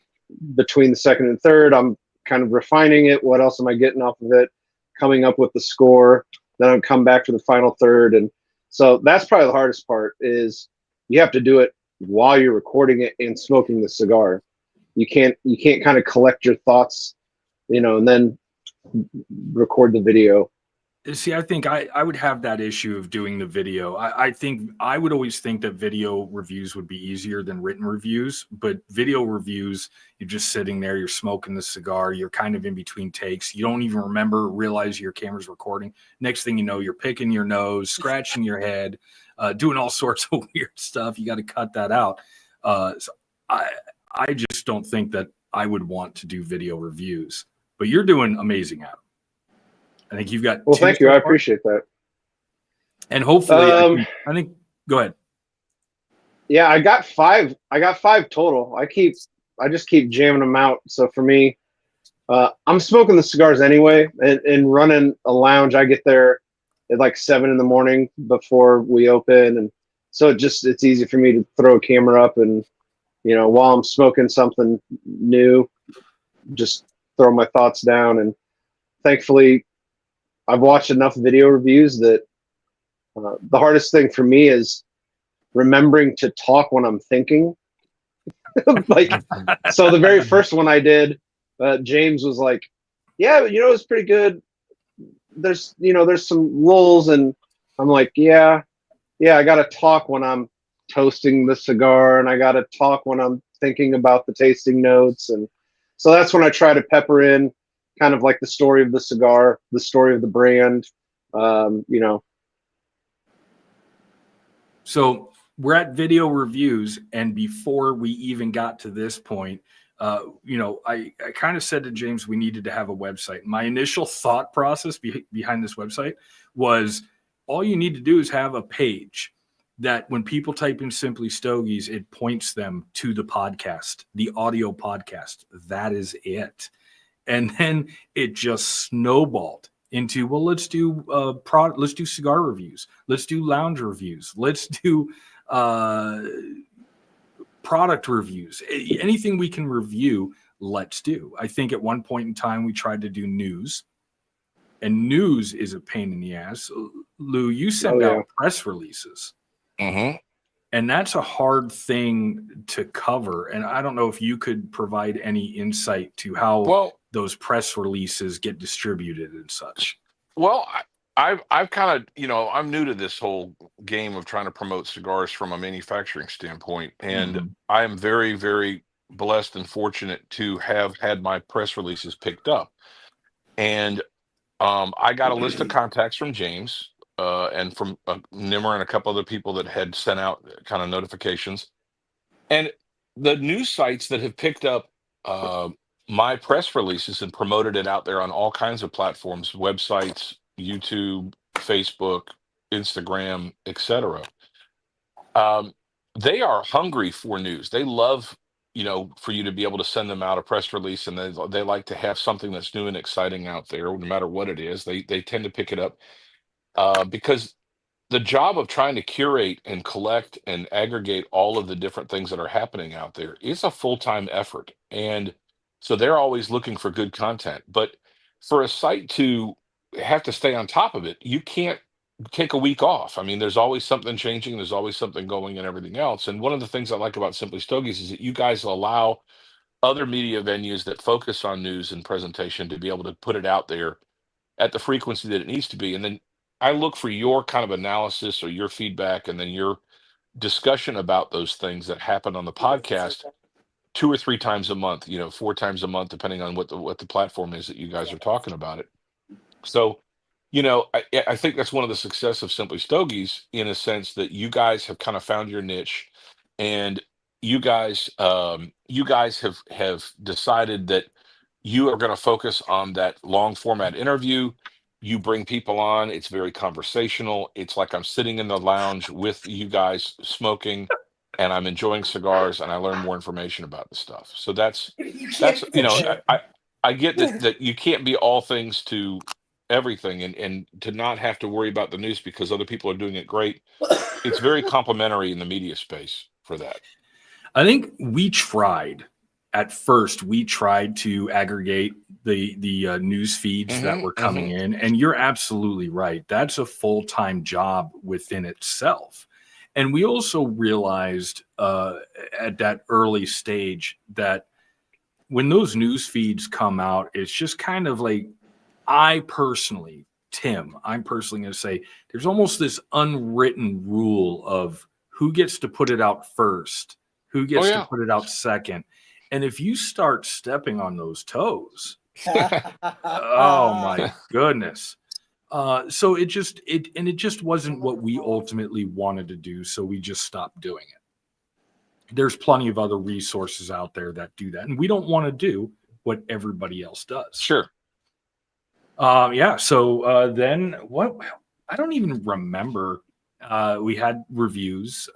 between the second and third. I'm kind of refining it. What else am I getting off of it? Coming up with the score. Then I'll come back for the final third. And so that's probably the hardest part is you have to do it while you're recording it and smoking the cigar. You can't kind of collect your thoughts, and then record the video. See, I think I would have that issue of doing the video. I think I would always think that video reviews would be easier than written reviews, but video reviews, you're just sitting there, you're smoking the cigar, you're kind of in between takes. You don't even realize your camera's recording. Next thing you know, you're picking your nose, scratching your head, doing all sorts of weird stuff. You got to cut that out. So I just don't think that I would want to do video reviews, but you're doing amazing at them. I think you've got. Well, thank you. I appreciate that. And hopefully, I think. Go ahead. Yeah, I got 5. I got 5 total. I just keep jamming them out. So for me, I'm smoking the cigars anyway, and running a lounge. I get there at like 7 in the morning before we open, and so it's easy for me to throw a camera up and while I'm smoking something new, just throw my thoughts down. And thankfully, I've watched enough video reviews that the hardest thing for me is remembering to talk when I'm thinking. So the very first one I did, James was like, yeah, it's pretty good. There's some lulls, and I'm like, yeah, I got to talk when I'm toasting the cigar, and I got to talk when I'm thinking about the tasting notes. And So that's when I try to pepper in kind of like the story of the cigar, the story of the brand, you know. So we're at video reviews, and before we even got to this point, you know, I kind of said to James we needed to have a website. My initial thought process behind this website was all you need to do is have a page that when people type in Simply Stogies, it points them to the podcast, the audio podcast. That is it. And then it just snowballed into, well, let's do let's do cigar reviews, let's do lounge reviews, let's do product reviews, anything we can review, let's do. I think at one point in time we tried to do news, and news is a pain in the ass. Lou, you send out press releases. Mm-hmm. And that's a hard thing to cover. And I don't know if you could provide any insight to how those press releases get distributed and such. Well, I've kind of, you know, I'm new to this whole game of trying to promote cigars from a manufacturing standpoint. And I am very, very blessed and fortunate to have had my press releases picked up. And I got a list of contacts from James and from Nimmer and a couple other people that had sent out kind of notifications. And the news sites that have picked up my press releases and promoted it out there on all kinds of platforms, websites, YouTube, Facebook, Instagram, etc. They are hungry for news. They love, you know, for you to be able to send them out a press release, and they like to have something that's new and exciting out there, no matter what it is. They tend to pick it up because the job of trying to curate and collect and aggregate all of the different things that are happening out there is a full-time effort. And so they're always looking for good content. But for a site to have to stay on top of it, you can't take a week off. I mean, there's always something changing, there's always something going and everything else. And one of the things I like about Simply Stogies is that you guys allow other media venues that focus on news and presentation to be able to put it out there at the frequency that it needs to be. And then I look for your kind of analysis or your feedback and then your discussion about those things that happen on the podcast 2 or 3 times a month, you know, 4 times a month, depending on what the platform is that you guys are talking about it. So, you know, I think that's one of the success of Simply Stogies in a sense that you guys have kind of found your niche, and you guys have decided that you are going to focus on that long format interview. You bring people on, it's very conversational. It's like I'm sitting in the lounge with you guys smoking, and I'm enjoying cigars, and I learn more information about the stuff. So that's you know, I get that you can't be all things to everything, and to not have to worry about the news because other people are doing it great. It's very complimentary in the media space for that. I think we tried at first. We tried to aggregate the news feeds that were coming in, and you're absolutely right. That's a full-time job within itself. And we also realized at that early stage that when those news feeds come out, it's just kind of like, I'm personally going to say there's almost this unwritten rule of who gets to put it out first, who gets to put it out second. And if you start stepping on those toes, oh my goodness. So it just wasn't what we ultimately wanted to do. So we just stopped doing it. There's plenty of other resources out there that do that. And we don't want to do what everybody else does. Sure. So then what, I don't even remember. We had reviews,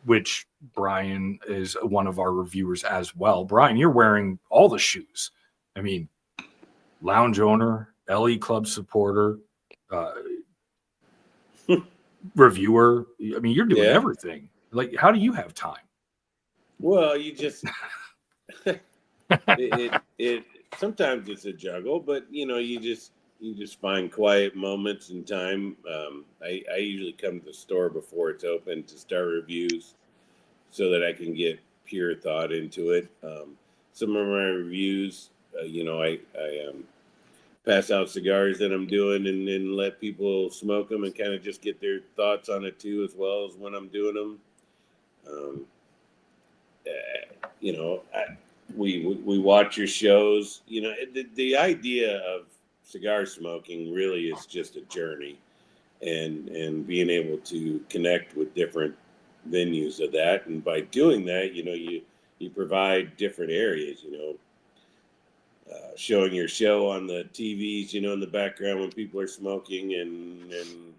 which Brian is one of our reviewers as well. Brian, you're wearing all the shoes. I mean, lounge owner, LE Club supporter, reviewer. I mean, you're doing everything. Like, how do you have time? Well, you just it sometimes it's a juggle, but you know, you just find quiet moments in time. I usually come to the store before it's open to start reviews so that I can get pure thought into it. Some of my reviews, I pass out cigars that I'm doing and then let people smoke them and kind of just get their thoughts on it too, as well as when I'm doing them. we watch your shows. You know, the idea of cigar smoking really is just a journey, and being able to connect with different venues of that, and by doing that, you know, you provide different areas. You know, showing your show on the TVs, you know, in the background when people are smoking, and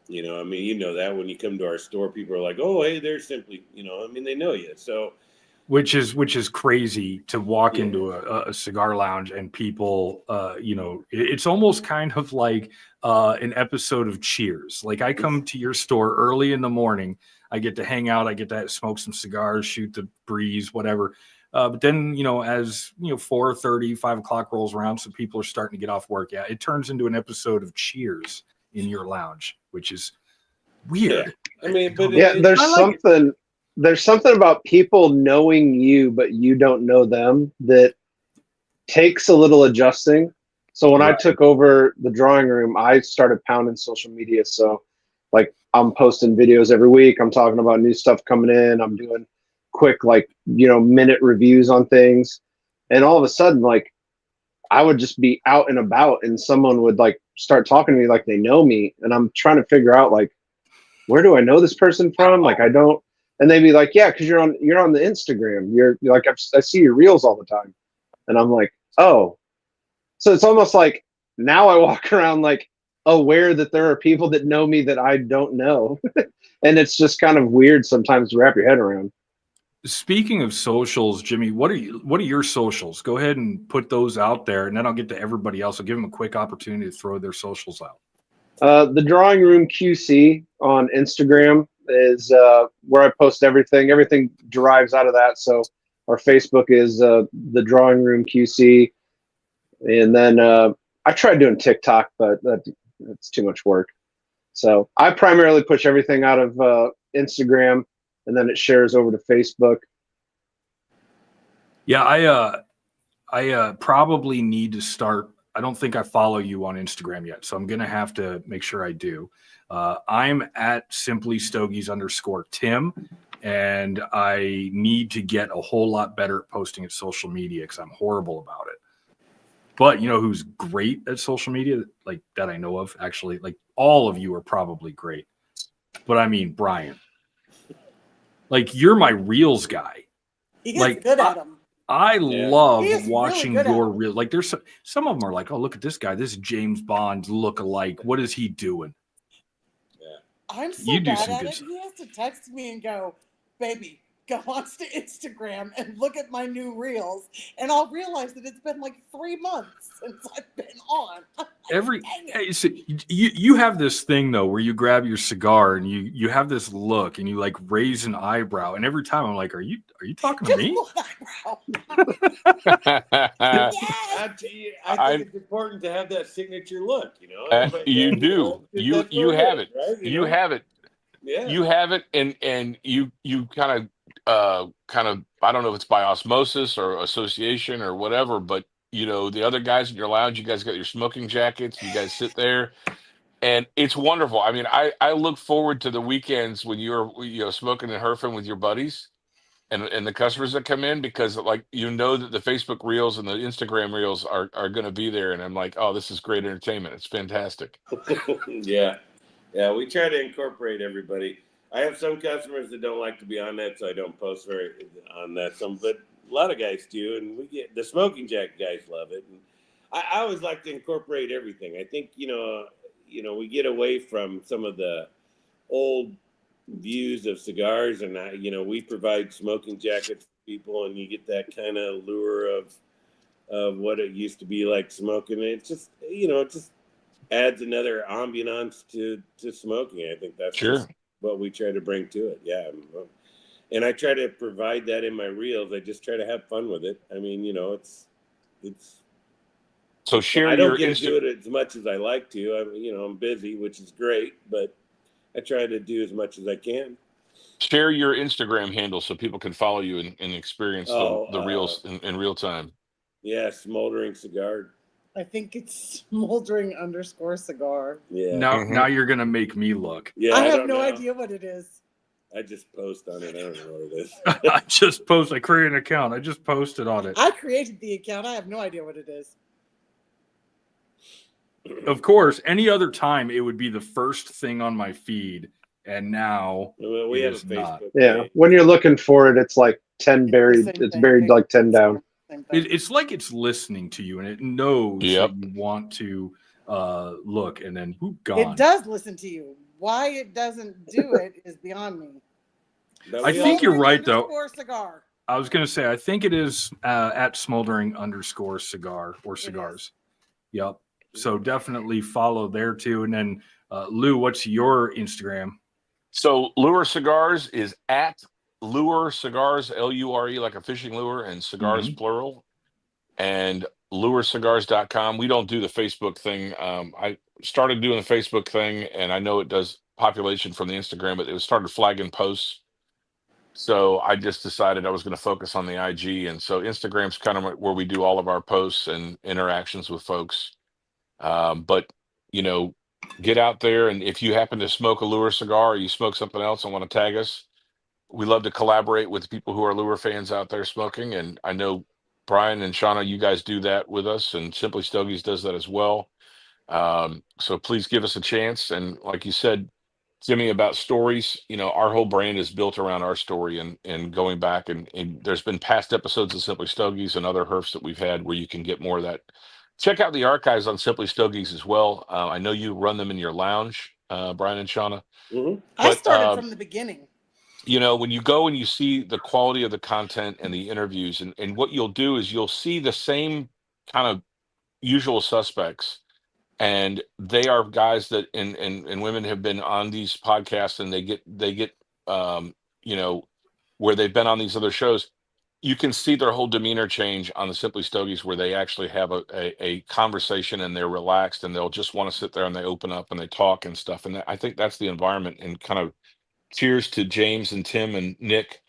you know, I mean, you know that when you come to our store, people are like, "Oh, hey, they're Simply," you know, I mean, they know you. So, which is crazy to walk Yeah. into a cigar lounge and people, you know, it's almost kind of like an episode of Cheers. Like I come to your store early in the morning, I get to hang out, I get to smoke some cigars, shoot the breeze, whatever. But then, you know, as you know, 4:30, 5 o'clock rolls around, so people are starting to get off work. Yeah, it turns into an episode of Cheers in your lounge, which is weird. I mean, but Yeah, there's I like it. there's something about people knowing you, but you don't know them that takes a little adjusting. So when I Right. took over the drawing room, I started pounding social media. So like I'm posting videos every week. I'm talking about new stuff coming in. I'm doing quick, like, you know, minute reviews on things. And all of a sudden, like I would just be out and about and someone would like start talking to me like they know me. And I'm trying to figure out like, where do I know this person from? Like I don't, and they'd be like, yeah, because you're on the Instagram. You're like, I see your reels all the time. And I'm like, oh, so it's almost like now I walk around like aware that there are people that know me that I don't know. And it's just kind of weird sometimes to wrap your head around. Speaking of socials, Jimmy, what are your socials? Go ahead and put those out there, and then I'll get to everybody else. I'll give them a quick opportunity to throw their socials out. The Drawing Room QC on Instagram is where I post everything. Everything derives out of that. So our Facebook is the Drawing Room QC. And then I tried doing TikTok, but that's too much work. So I primarily push everything out of Instagram, and then it shares over to Facebook. Yeah, I probably need to start. I don't think I follow you on Instagram yet, so I'm gonna have to make sure I do. I'm at simply Stogies _Tim, and I need to get a whole lot better at posting at social media because I'm horrible about it. But you know who's great at social media, like that I know of, actually, like all of you are probably great. But I mean, Brian, like you're my reels guy. He gets Like good at them. I Yeah. love He is really watching good at your them. reel. Like there's some of them are like, oh, look at this guy, this James Bond look-alike. What is he doing? I'm so You do bad some at good it. stuff. He has to text me and go, baby, go on to Instagram and look at my new reels. And I'll realize that it's been like 3 months since I've been on. Every Dang it. hey, so you have this thing though where you grab your cigar and you have this look and you like raise an eyebrow, and every time I'm like, are you talking to Just me? one eyebrow. Yes. I think it's important to have that signature look, you know. You do. That's You what it have is, it. right? You have it. Yeah. You have it, and you kind of I don't know if it's by osmosis or association or whatever, but you know the other guys in your lounge, you guys got your smoking jackets, you guys sit there, and it's wonderful. I mean, I look forward to the weekends when you're smoking and herfing with your buddies and the customers that come in, because like you know that the Facebook reels and the Instagram reels are going to be there, and I'm like, oh, this is great entertainment. It's fantastic. Yeah. Yeah, we try to incorporate everybody. I have some customers that don't like to be on that, so I don't post very on that. But a lot of guys do, and we get the smoking jacket guys love it. And I always like to incorporate everything. I think we get away from some of the old views of cigars, and we provide smoking jackets for people, and you get that kind of lure of what it used to be like smoking. It just it just adds another ambiance to smoking. I think that's Sure. just what we try to bring to it. Yeah. And I try to provide that in my reels. I just try to have fun with it. I mean, it's So share I your don't get to do it as much as I like to. I'm busy, which is great, but I try to do as much as I can. Share your Instagram handle so people can follow you and experience the reels in real time. Yeah, Smoldering Cigar. I think it's smoldering _cigar. Yeah. Now you're gonna make me look. Yeah, I have don't no know. idea what it is. I just post on it. I don't know what it is. I created an account. I just posted on it. I created the account. I have no idea what it is. Of course, any other time it would be the first thing on my feed, and now Well, we it have a is not. Facebook. Yeah, page. when you're looking for it, it's like 10 buried. Same It's thing. buried like 10 down. Same thing. It's like it's listening to you, and it knows Yep. that you want to look, and then gone. It does listen to you. Why it doesn't do it is beyond me. But I we think also- you're right, though. _ cigar. I was going to say, I think it is at smoldering_cigar or cigars. Yep. So definitely follow there too. And then Lou, what's your Instagram? So Lure Cigars is at Lure Cigars, Lure, like a fishing lure, and cigars plural, and lurecigars.com. We don't do the Facebook thing. I started doing the Facebook thing, and I know it does population from the Instagram, but it started flagging posts. So I just decided I was going to focus on the IG. And so Instagram's kind of where we do all of our posts and interactions with folks. But, you know, get out there. And if you happen to smoke a lure cigar or you smoke something else and want to tag us, we love to collaborate with people who are lure fans out there smoking. And I know Brian and Shauna, you guys do that with us, and Simply Stogies does that as well. So please give us a chance. And like you said, Jimmy, about stories, you know, our whole brand is built around our story and going back, and there's been past episodes of Simply Stogies and other herfs that we've had where you can get more of that. Check out the archives on Simply Stogies as well. I know you run them in your lounge, Brian and Shauna. I started from the beginning. You know, when you go and you see the quality of the content and the interviews, and what you'll do is you'll see the same kind of usual suspects. And they are guys that and women have been on these podcasts, and they get you know, where they've been on these other shows. You can see their whole demeanor change on the Simply Stogies, where they actually have a conversation and they're relaxed, and they'll just want to sit there and they open up and they talk and stuff. And I think that's the environment. And kind of cheers to James and Tim and Nick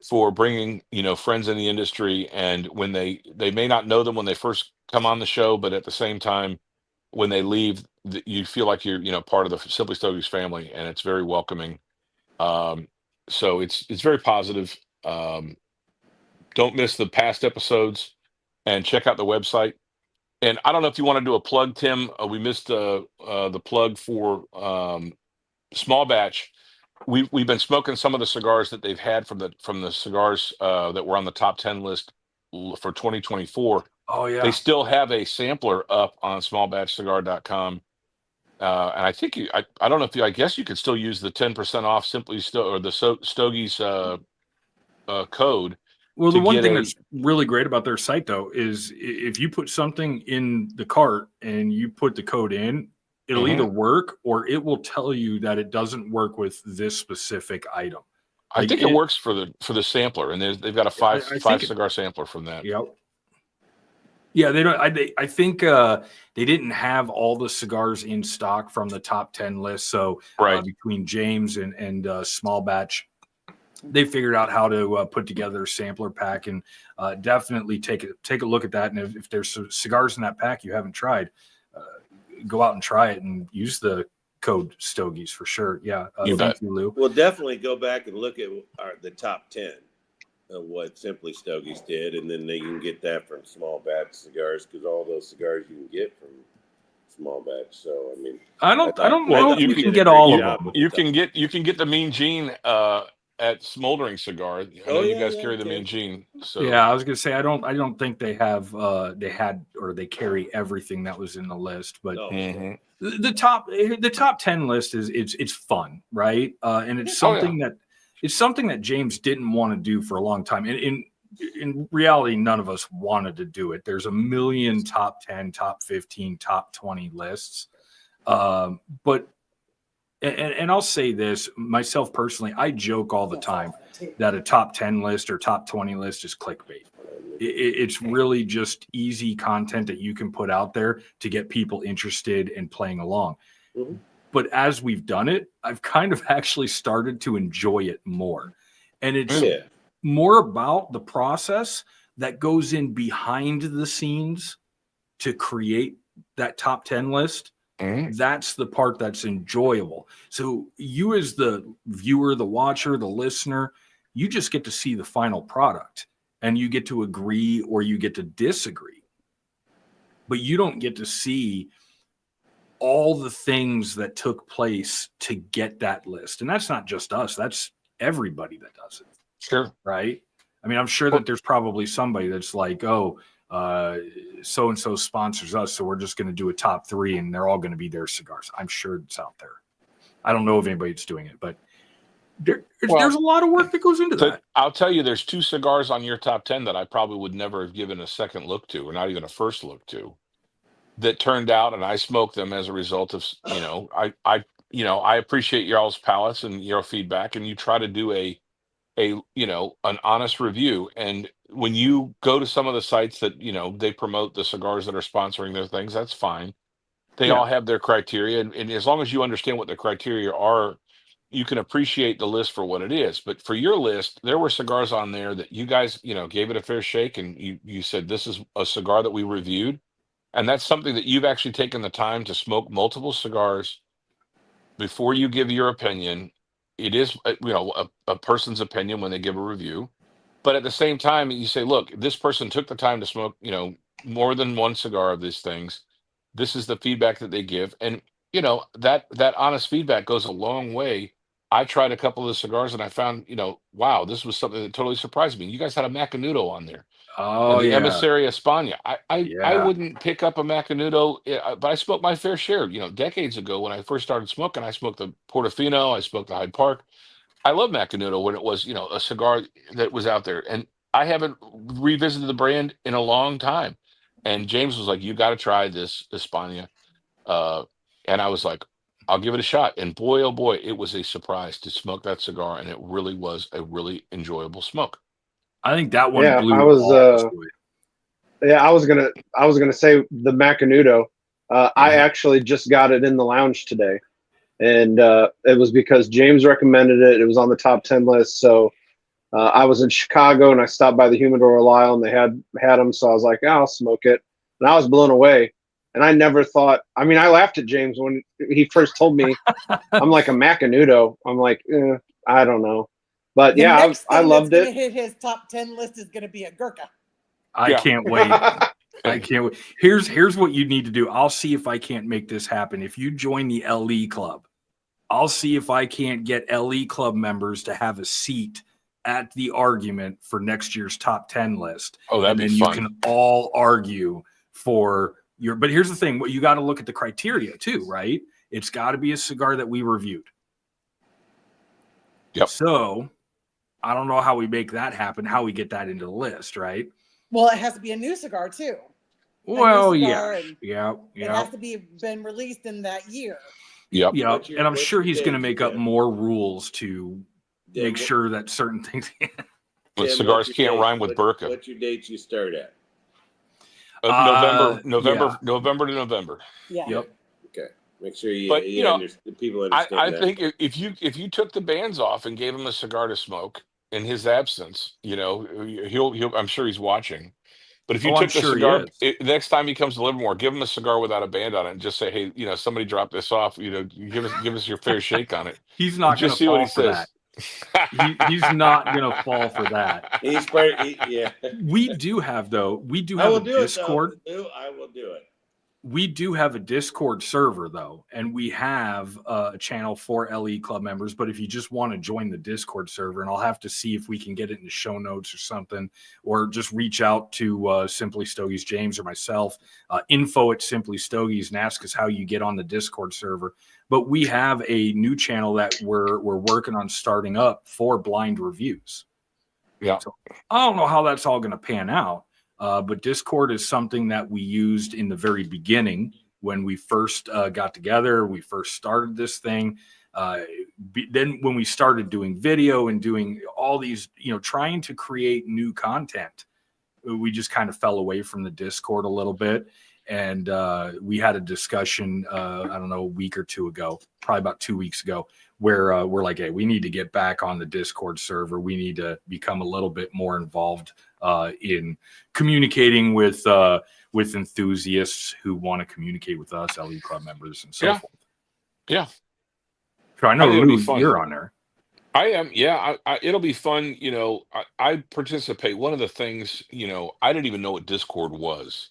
for bringing, you know, friends in the industry. And when they may not know them when they first come on the show, but at the same time, when they leave, you feel like you're, you know, part of the Simply Stogies family, and it's very welcoming. So it's very positive. Don't miss the past episodes, and check out the website. And I don't know if you want to do a plug, Tim. We missed the plug for Small Batch. We've been smoking some of the cigars that they've had from the cigars that were on the top 10 list for 2024. Oh yeah. They still have a sampler up on smallbatchcigar.com. And I think I don't know if I guess you could still use the 10% off or the Stogies code. Well, the one thing that's really great about their site, though, is if you put something in the cart and you put the code in, it'll either work or it will tell you that it doesn't work with this specific item. I think it works for the sampler, and they've got a five cigar sampler from that. Yep. Yeah, they don't. I think they didn't have all the cigars in stock from the top 10 list. So between James and Small Batch, they figured out how to put together a sampler pack, and definitely take a look at that. And if there's cigars in that pack you haven't tried, go out and try it and use the code Stogies for sure. Yeah, thank you, Lou. We'll definitely go back and look at the top 10 of what Simply Stogies did, and then they can get that from Small Batch Cigars, because all those cigars you can get from Small Batch. So I mean, I don't know if you can get all of them. You can get the Mean Gene at Smoldering Cigar. I know you guys carry the Mean Gene. So yeah, I was gonna say I don't think they have they carry everything that was in the list, but the top 10 list it's fun, right? And it's something that James didn't want to do for a long time. And in reality, none of us wanted to do it. There's a million top 10, top 15, top 20 lists. But I'll say this myself personally, I joke all the time that a top 10 list or top 20 list is clickbait. It's really just easy content that you can put out there to get people interested in playing along. Mm-hmm. But as we've done it, I've kind of actually started to enjoy it more. And it's more about the process that goes in behind the scenes to create that top 10 list That's the part that's enjoyable. So you as the viewer, the watcher, the listener, you just get to see the final product and you get to agree or you get to disagree. But you don't get to see all the things that took place to get that list. And that's not just us. That's everybody that does it. Sure. Right? I mean, I'm sure that there's probably somebody that's like, oh, so-and-so sponsors us, so we're just going to do a top 3 and they're all going to be their cigars. I'm sure it's out there. I don't know of anybody that's doing it, but there's a lot of work that goes into that. I'll tell you, there's 2 cigars on your top 10 that I probably would never have given a second look to, or not even a first look to, that turned out, and I smoked them as a result of, I appreciate y'all's palates and your feedback, and you try to do an honest review. And when you go to some of the sites that, they promote the cigars that are sponsoring their things, that's fine. They all have their criteria. And as long as you understand what the criteria are, you can appreciate the list for what it is. But for your list, there were cigars on there that you guys, gave it a fair shake. And you said, this is a cigar that we reviewed. And that's something that you've actually taken the time to smoke multiple cigars before you give your opinion. It is, a person's opinion when they give a review. But at the same time, you say, look, this person took the time to smoke, more than one cigar of these things. This is the feedback that they give. And, that honest feedback goes a long way. I tried a couple of the cigars and I found, wow, this was something that totally surprised me. You guys had a Macanudo on there. Oh, and the yeah. Emissaria España. I wouldn't pick up a Macanudo, but I smoked my fair share. Decades ago when I first started smoking, I smoked the Portofino, I smoked the Hyde Park. I love Macanudo when it was, a cigar that was out there. And I haven't revisited the brand in a long time. And James was like, you got to try this España. And I was like, I'll give it a shot. And boy, oh boy, it was a surprise to smoke that cigar. And it really was a really enjoyable smoke. I think that one blew I was all of us away. I was gonna say the Macanudo. I actually just got it in the lounge today, and it was because James recommended it. It was on the top 10 list. So I was in Chicago and I stopped by the Humidor Lyle and they had them. So I was like, I'll smoke it, and I was blown away. And I never thought. I mean, I laughed at James when he first told me. I'm like, a Macanudo. I'm like, I don't know. But I loved it. Hit his top 10 list is going to be a Gurkha. I can't wait. I can't wait. Here's what you need to do. I'll see if I can't make this happen. If you join the LE Club, I'll see if I can't get LE Club members to have a seat at the argument for next year's top 10 list. Oh, that'd be fun. You can all argue for your. But here's the thing: what you got to look at the criteria too, right? It's got to be a cigar that we reviewed. Yep. So I don't know how we make that happen, how we get that into the list, right? Well, it has to be a new cigar too. Well, yeah. It has to be been released in that year. Yep. And I'm sure he's going to make up more rules to make sure that certain things. But cigars can't rhyme with Burka. What's your dates you start at? November to November. Yeah. Yep. Okay. Make sure people understand I that. think if you took the bands off and gave him a cigar to smoke in his absence, he'll I'm sure he's watching. But if you took the cigar, next time he comes to Livermore, give him a cigar without a band on it and just say, hey, somebody dropped this off. Give us your fair shake on it. He's not going to fall for that. He's not going to fall for that. We do have a Discord. I will do it. We do have a Discord server, though, and we have a channel for LE Club members. But if you just want to join the Discord server, and I'll have to see if we can get it in the show notes or something, or just reach out to Simply Stogies, James, or myself, info@Simply Stogies, and ask us how you get on the Discord server. But we have a new channel that we're working on starting up for blind reviews. Yeah. So I don't know how that's all going to pan out. But Discord is something that we used in the very beginning when we first got together. We first started this thing. Then when we started doing video and doing all these, trying to create new content, we just kind of fell away from the Discord a little bit. And we had a discussion, I don't know, a week or two ago, probably about 2 weeks ago, where we're like, hey, we need to get back on the Discord server. We need to become a little bit more involved in communicating with enthusiasts who want to communicate with us, LE Club members, and so forth. Yeah. So I know, think it'll be Lou, fun. you're on there. I am. Yeah. It'll be fun. I participate. One of the things, I didn't even know what Discord was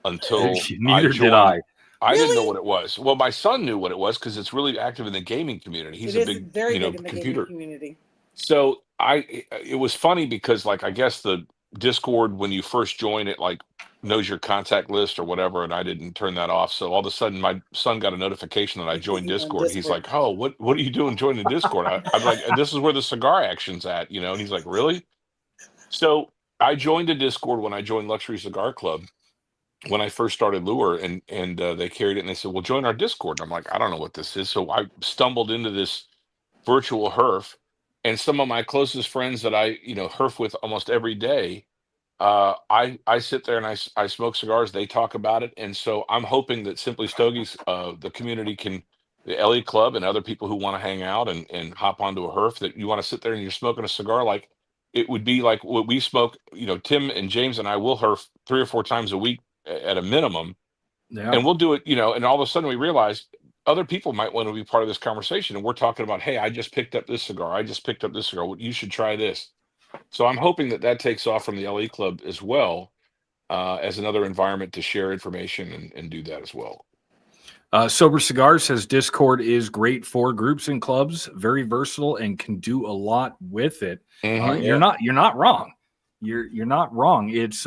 until Neither I did joined. I. I didn't know Really? what it was. Well, my son knew what it was because it's really active in the gaming community. He's It a is big, very big in the computer. gaming community. So it was funny because like I guess the Discord when you first join it like knows your contact list or whatever, and I didn't turn that off. So all of a sudden my son got a notification that I joined He's on Discord. He's Discord. like, "Oh, what are you doing joining Discord?" I'm like, "This is where the cigar action's at," And he's like, "Really?" So I joined a Discord when I joined Luxury Cigar Club when I first started Lure, and they carried it and they said, "Well, join our Discord." And I'm like, "I don't know what this is." So I stumbled into this virtual herf, and some of my closest friends that I herf with almost every day, I sit there and I smoke cigars. They talk about it, and so I'm hoping that Simply Stogies, the community the LE Club and other people who want to hang out and hop onto a herf, that you want to sit there and you're smoking a cigar like it would be like what we smoke. Tim and James and I will herf 3 or 4 times a week at a minimum, Yeah. and we'll do it. And all of a sudden we realize other people might want to be part of this conversation, and we're talking about, hey, I just picked up this cigar. I just picked up this cigar. You should try this. So I'm hoping that takes off from the LE Club as well, as another environment to share information and do that as well. Sober Cigar says Discord is great for groups and clubs, very versatile, and can do a lot with it. Mhm. You're not wrong. You're not wrong. It's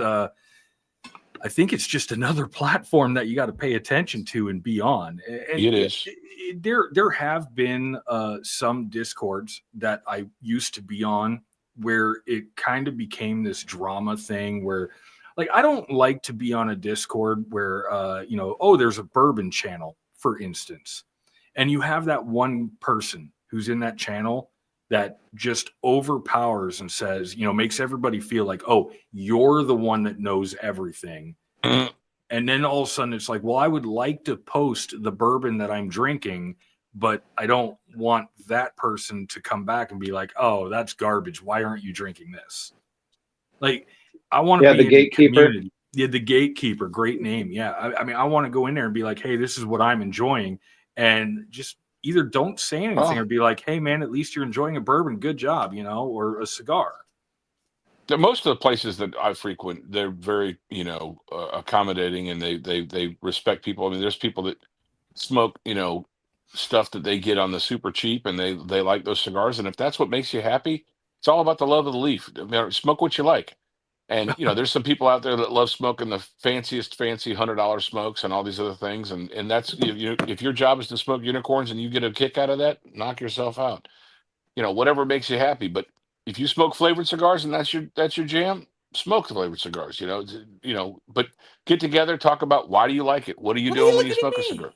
I think it's just another platform that you got to pay attention to and be on. And It is. There have been some Discords that I used to be on where it kind of became this drama thing where, like, I don't like to be on a Discord where, there's a bourbon channel, for instance, and you have that one person who's in that channel that just overpowers and says, makes everybody feel like, oh, you're the one that knows everything. Mhm. And then all of a sudden it's like, well, I would like to post the bourbon that I'm drinking, but I don't want that person to come back and be like, oh, that's garbage. Why aren't you drinking this? Like, I want to be the gatekeeper. Yeah, the gatekeeper. Great name. Yeah. I mean, I want to go in there and be like, hey, this is what I'm enjoying. And just either don't say anything or be like, hey, man, at least you're enjoying a bourbon. Good job, or a cigar. Most of the places that I frequent, they're very, accommodating, and they respect people. I mean, there's people that smoke, stuff that they get on the super cheap, and they like those cigars. And if that's what makes you happy, it's all about the love of the leaf. Smoke what you like. And there's some people out there that love smoking the fanciest fancy $100 smokes and all these other things. And that's if your job is to smoke unicorns and you get a kick out of that, knock yourself out. Whatever makes you happy. But if you smoke flavored cigars and that's your jam, smoke flavored cigars. But get together, talk about why do you like it? What are you Why are you doing when you looking at smoke a me? cigar?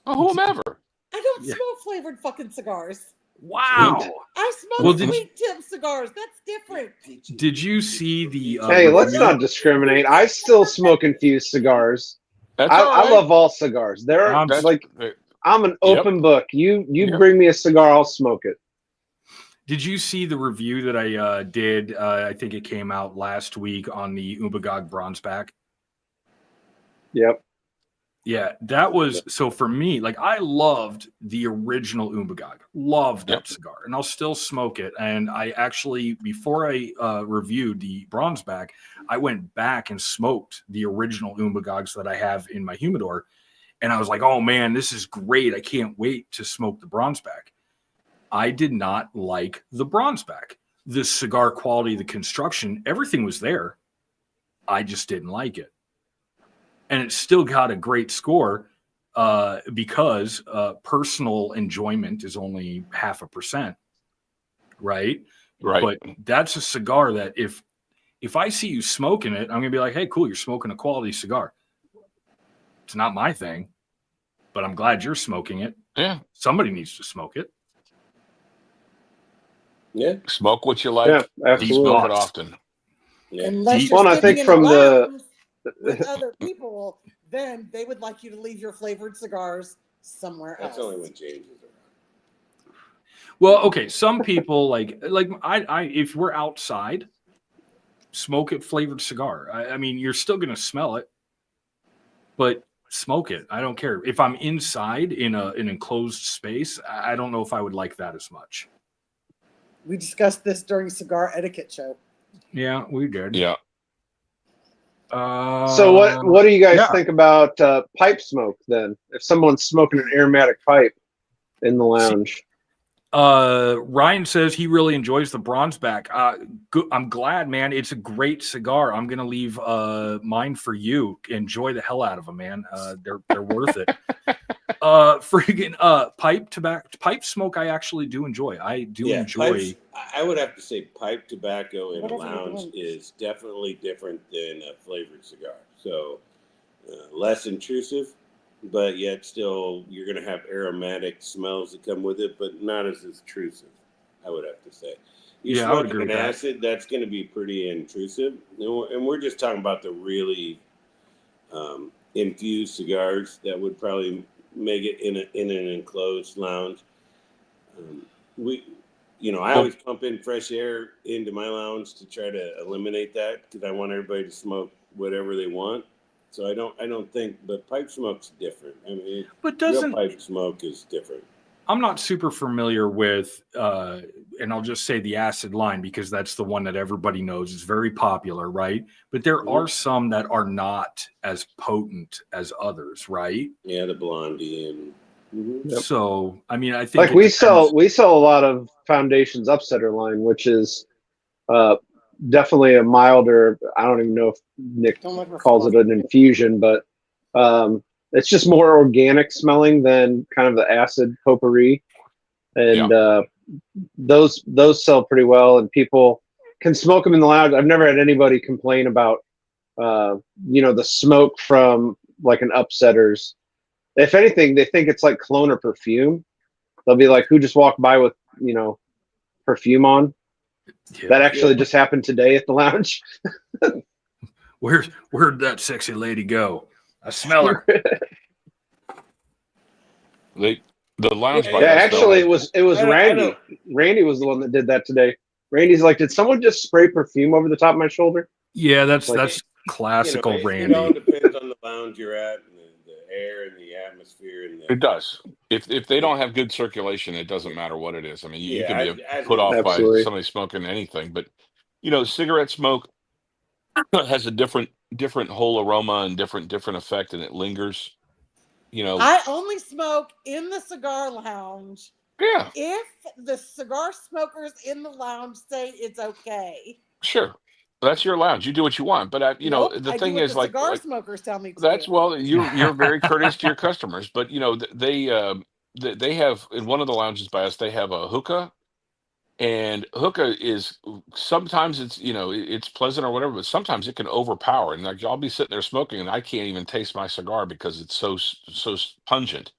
Oh, whomever. I don't Yeah. smoke flavored fucking cigars. Wow. I smoke Well, did sweet tip cigars. That's different. Did you see the Hey, let's review? not discriminate. I still smoke infused cigars. That's all right. I love all cigars. That's- I'm an open book. You Yep. bring me a cigar, I'll smoke it. Did you see the review that I did? I think it came out last week on the Umbagog Bronzeback. Yep. Yeah, that was so for me. Like, I loved the original Umbagog, loved that Yep. cigar, and I'll still smoke it. And I actually, before I reviewed the Bronzeback, I went back and smoked the original Umbagogs that I have in my humidor, and I was like, "Oh man, this is great! I can't wait to smoke the Bronzeback." I did not like the Bronzeback. The cigar quality, the construction, everything was there. I just didn't like it. And it still got a great score because personal enjoyment is only 0.5%, right? Right. But that's a cigar that if I see you smoking it, I'm gonna be like, hey, cool, you're smoking a quality cigar. It's not my thing, but I'm glad you're smoking it. Yeah. Somebody needs to smoke it. Yeah. Smoke what you like. Yeah, And absolutely. smoke it Thoughts? often. Yeah. Unless Deep- you're Well, and I sitting think in from a the- lounge. with other people, then they would like you to leave your flavored cigars somewhere else. That's only when James is around. Well, okay. Some people like I if we're outside, smoke it flavored cigar. I mean, you're still gonna smell it, but smoke it. I don't care. If I'm inside in an enclosed space, I don't know if I would like that as much. We discussed this during cigar etiquette show. Yeah, we did. Yeah. So what do you guys think about pipe smoke then? If someone's smoking an aromatic pipe in the lounge. Ryan says he really enjoys the bronze back. I'm glad, man. It's a great cigar. I'm gonna leave mine for you. Enjoy the hell out of them, man. They're worth it. Freaking pipe smoke. I actually do enjoy. I do enjoy. Pipes, I would have to say pipe tobacco in a Whatever you lounge want. is definitely different than a flavored cigar. So less intrusive, but yet still you're going to have aromatic smells that come with it, but not as intrusive, I would have to say. You're I would smoking agree an with that. acid, that's going to be pretty intrusive. And we're just talking about the really infused cigars that would probably make it in an enclosed lounge. I always pump in fresh air into my lounge to try to eliminate that because I want everybody to smoke whatever they want. So I don't think, but pipe smoke's different. I mean, But real pipe smoke is different. I'm not super familiar with, and I'll just say the acid line because that's the one that everybody knows is very popular, right? But there are some that are not as potent as others, right? Yeah, the blondie and. Yep. So, I mean, I think Like we sell a lot of Foundation's Upsetter line, which is definitely a milder. I don't even know if Nick calls it an infusion, but it's just more organic smelling than kind of the acid potpourri, and those sell pretty well, and people can smoke them in the lounge. I've never had anybody complain about the smoke from like an Upsetter's. If anything, they think it's like cologne or perfume. They'll be like, "Who just walked by with perfume on?" Yeah. That actually just happened today at the lounge. Where'd that sexy lady go? I smell her. The lounge. Actually, it was Randy. Randy was the one that did that today. Randy's like, "Did someone just spray perfume over the top of my shoulder?" Yeah, that's classical Randy. It all depends on the lounge you're at and the air and the atmosphere. It does. If they don't have good circulation, it doesn't matter what it is. I mean, you can be put off by somebody smoking anything, but cigarette smoke has a different whole aroma and different effect, and it lingers. I only smoke in the cigar lounge. Yeah. If the cigar smokers in the lounge say it's okay. Sure. That's your lounge. You do what you want, but the thing is, like, cigar smokers tell me to. That's you're very courteous to your customers, but they have in one of the lounges by us, they have a hookah, and hookah is sometimes it's pleasant or whatever, but sometimes it can overpower, and like I'll be sitting there smoking and I can't even taste my cigar because it's so pungent.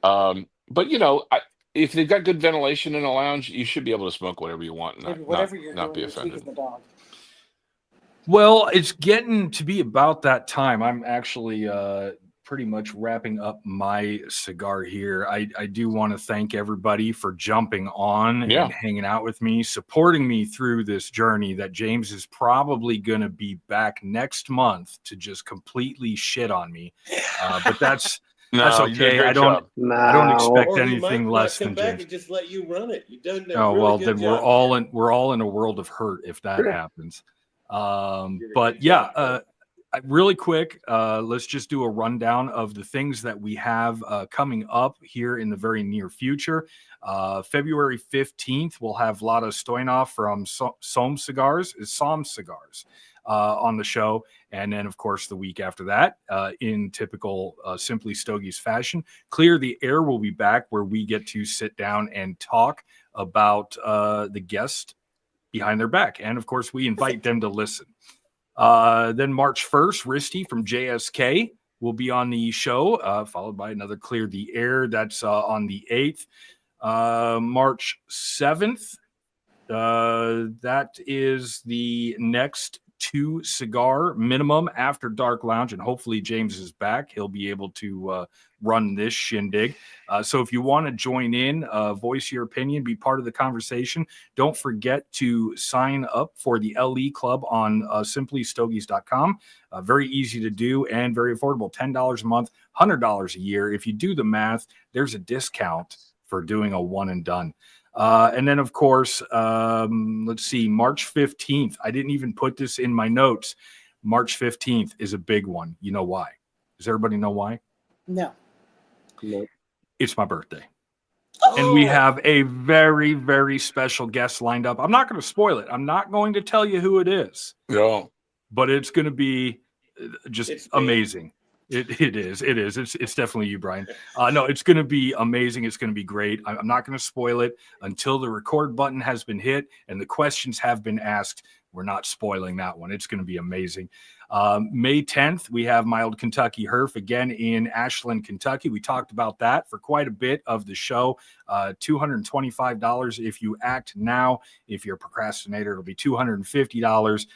But if they've got good ventilation in a lounge, you should be able to smoke whatever you want and not be offended. Well, it's getting to be about that time. I'm actually pretty much wrapping up my cigar here. I do want to thank everybody for jumping on and hanging out with me, supporting me through this journey that James is probably going to be back next month to just completely shit on me. But that's okay. I don't expect anything less than James. And just let you run it. You've done that. Then we're all in a world of hurt if that happens. Really quick, let's just do a rundown of the things that we have coming up here in the very near future. February 15th, we'll have Lada Stoyanov from Somme Cigars on the show. And then, of course, the week after that, in typical Simply Stogies fashion, Clear the Air will be back, where we get to sit down and talk about the guest behind their back. And, of course, we invite them to listen. Then March 1st, Risty from JSK will be on the show, followed by another Clear the Air. That's on the 8th. March 7th, that is the next 2 cigar minimum after dark lounge, and hopefully James is back. He'll be able to run this shindig. So if you want to join in, voice your opinion, be part of the conversation, don't forget to sign up for the LE Club on simplystogies.com. Very easy to do and very affordable. $10 a month, $100 a year. If you do the math, there's a discount for doing a one and done. And then, of course, let's see, March 15th. I didn't even put this in my notes. March 15th is a big one. You know why? Does everybody know why? No. It's my birthday. And we have a very, very special guest lined up. I'm not going to spoil it. I'm not going to tell you who it is. No. But it's going to be just It's amazing. It is. It's definitely you, Brian. No, it's going to be amazing. It's going to be great. I'm not going to spoil it until the record button has been hit and the questions have been asked. We're not spoiling that one. It's going to be amazing. May 10th, we have my Old Kentucky Herf again in Ashland, Kentucky. We talked about that for quite a bit of the show. $225 if you act now. If you're a procrastinator, it'll be $250.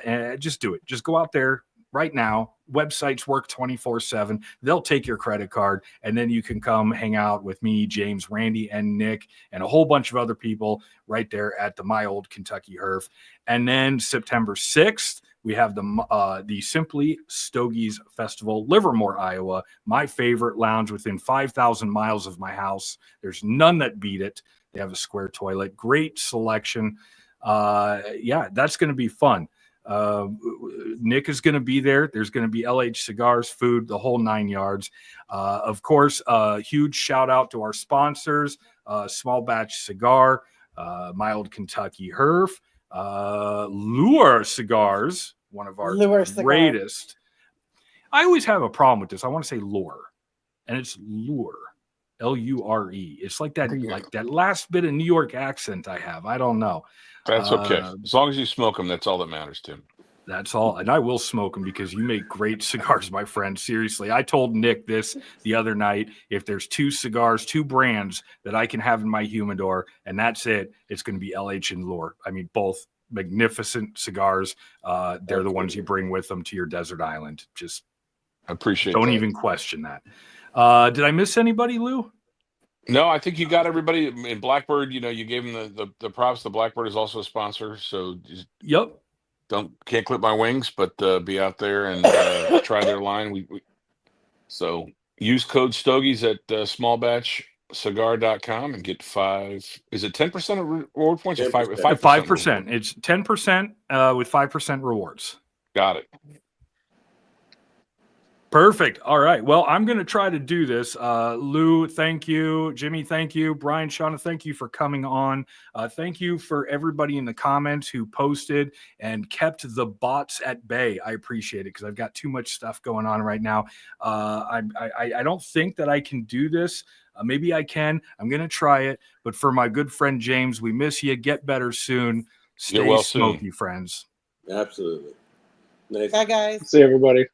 And just do it. Just go out there right now. Websites work 24/7. They'll take your credit card, and then you can come hang out with me, James, Randy, and Nick, and a whole bunch of other people right there at the My Old Kentucky Herf. And then September 6th, we have the Simply Stogies Festival, Livermore, Iowa, my favorite lounge within 5,000 miles of my house. There's none that beat it. They have a square toilet, great selection. Yeah, that's going to be fun. Nick is going to be there. There's going to be LH cigars, food, the whole 9 yards. Of course, huge shout out to our sponsors, Small Batch Cigar, My Old Kentucky Herf, Lure Cigars, one of our greatest. I always have a problem with this. I want to say lure, and it's lure, Lure. It's like that last bit of New York accent I have. I don't know. That's okay. As long as you smoke them, that's all that matters, Tim. That's all. And I will smoke them because you make great cigars, my friend. Seriously. I told Nick this the other night. If there's 2 cigars, 2 brands that I can have in my humidor, and that's it, it's going to be LH and Lure. I mean, both magnificent cigars. They're the ones you bring with them to your desert island. Just appreciate don't that. even question that. Did I miss anybody, Lou? No, I think you got everybody. In Blackbird, you gave them the props. The Blackbird is also a sponsor, so just can't clip my wings, but be out there and try their line. So use code Stogies at smallbatchcigar.com and get 5. Is it 10% of reward points or 5%? 5%. It's 10% with 5% rewards. Got it. Perfect. All right. Well, I'm going to try to do this. Lou, thank you. Jimmy, thank you. Brian, Shauna, thank you for coming on. Thank you for everybody in the comments who posted and kept the bots at bay. I appreciate it because I've got too much stuff going on right now. I don't think that I can do this. Maybe I can. I'm going to try it. But for my good friend James, we miss you. Get better soon. Stay smoky, friends. Absolutely. Nice. Bye, guys. See everybody.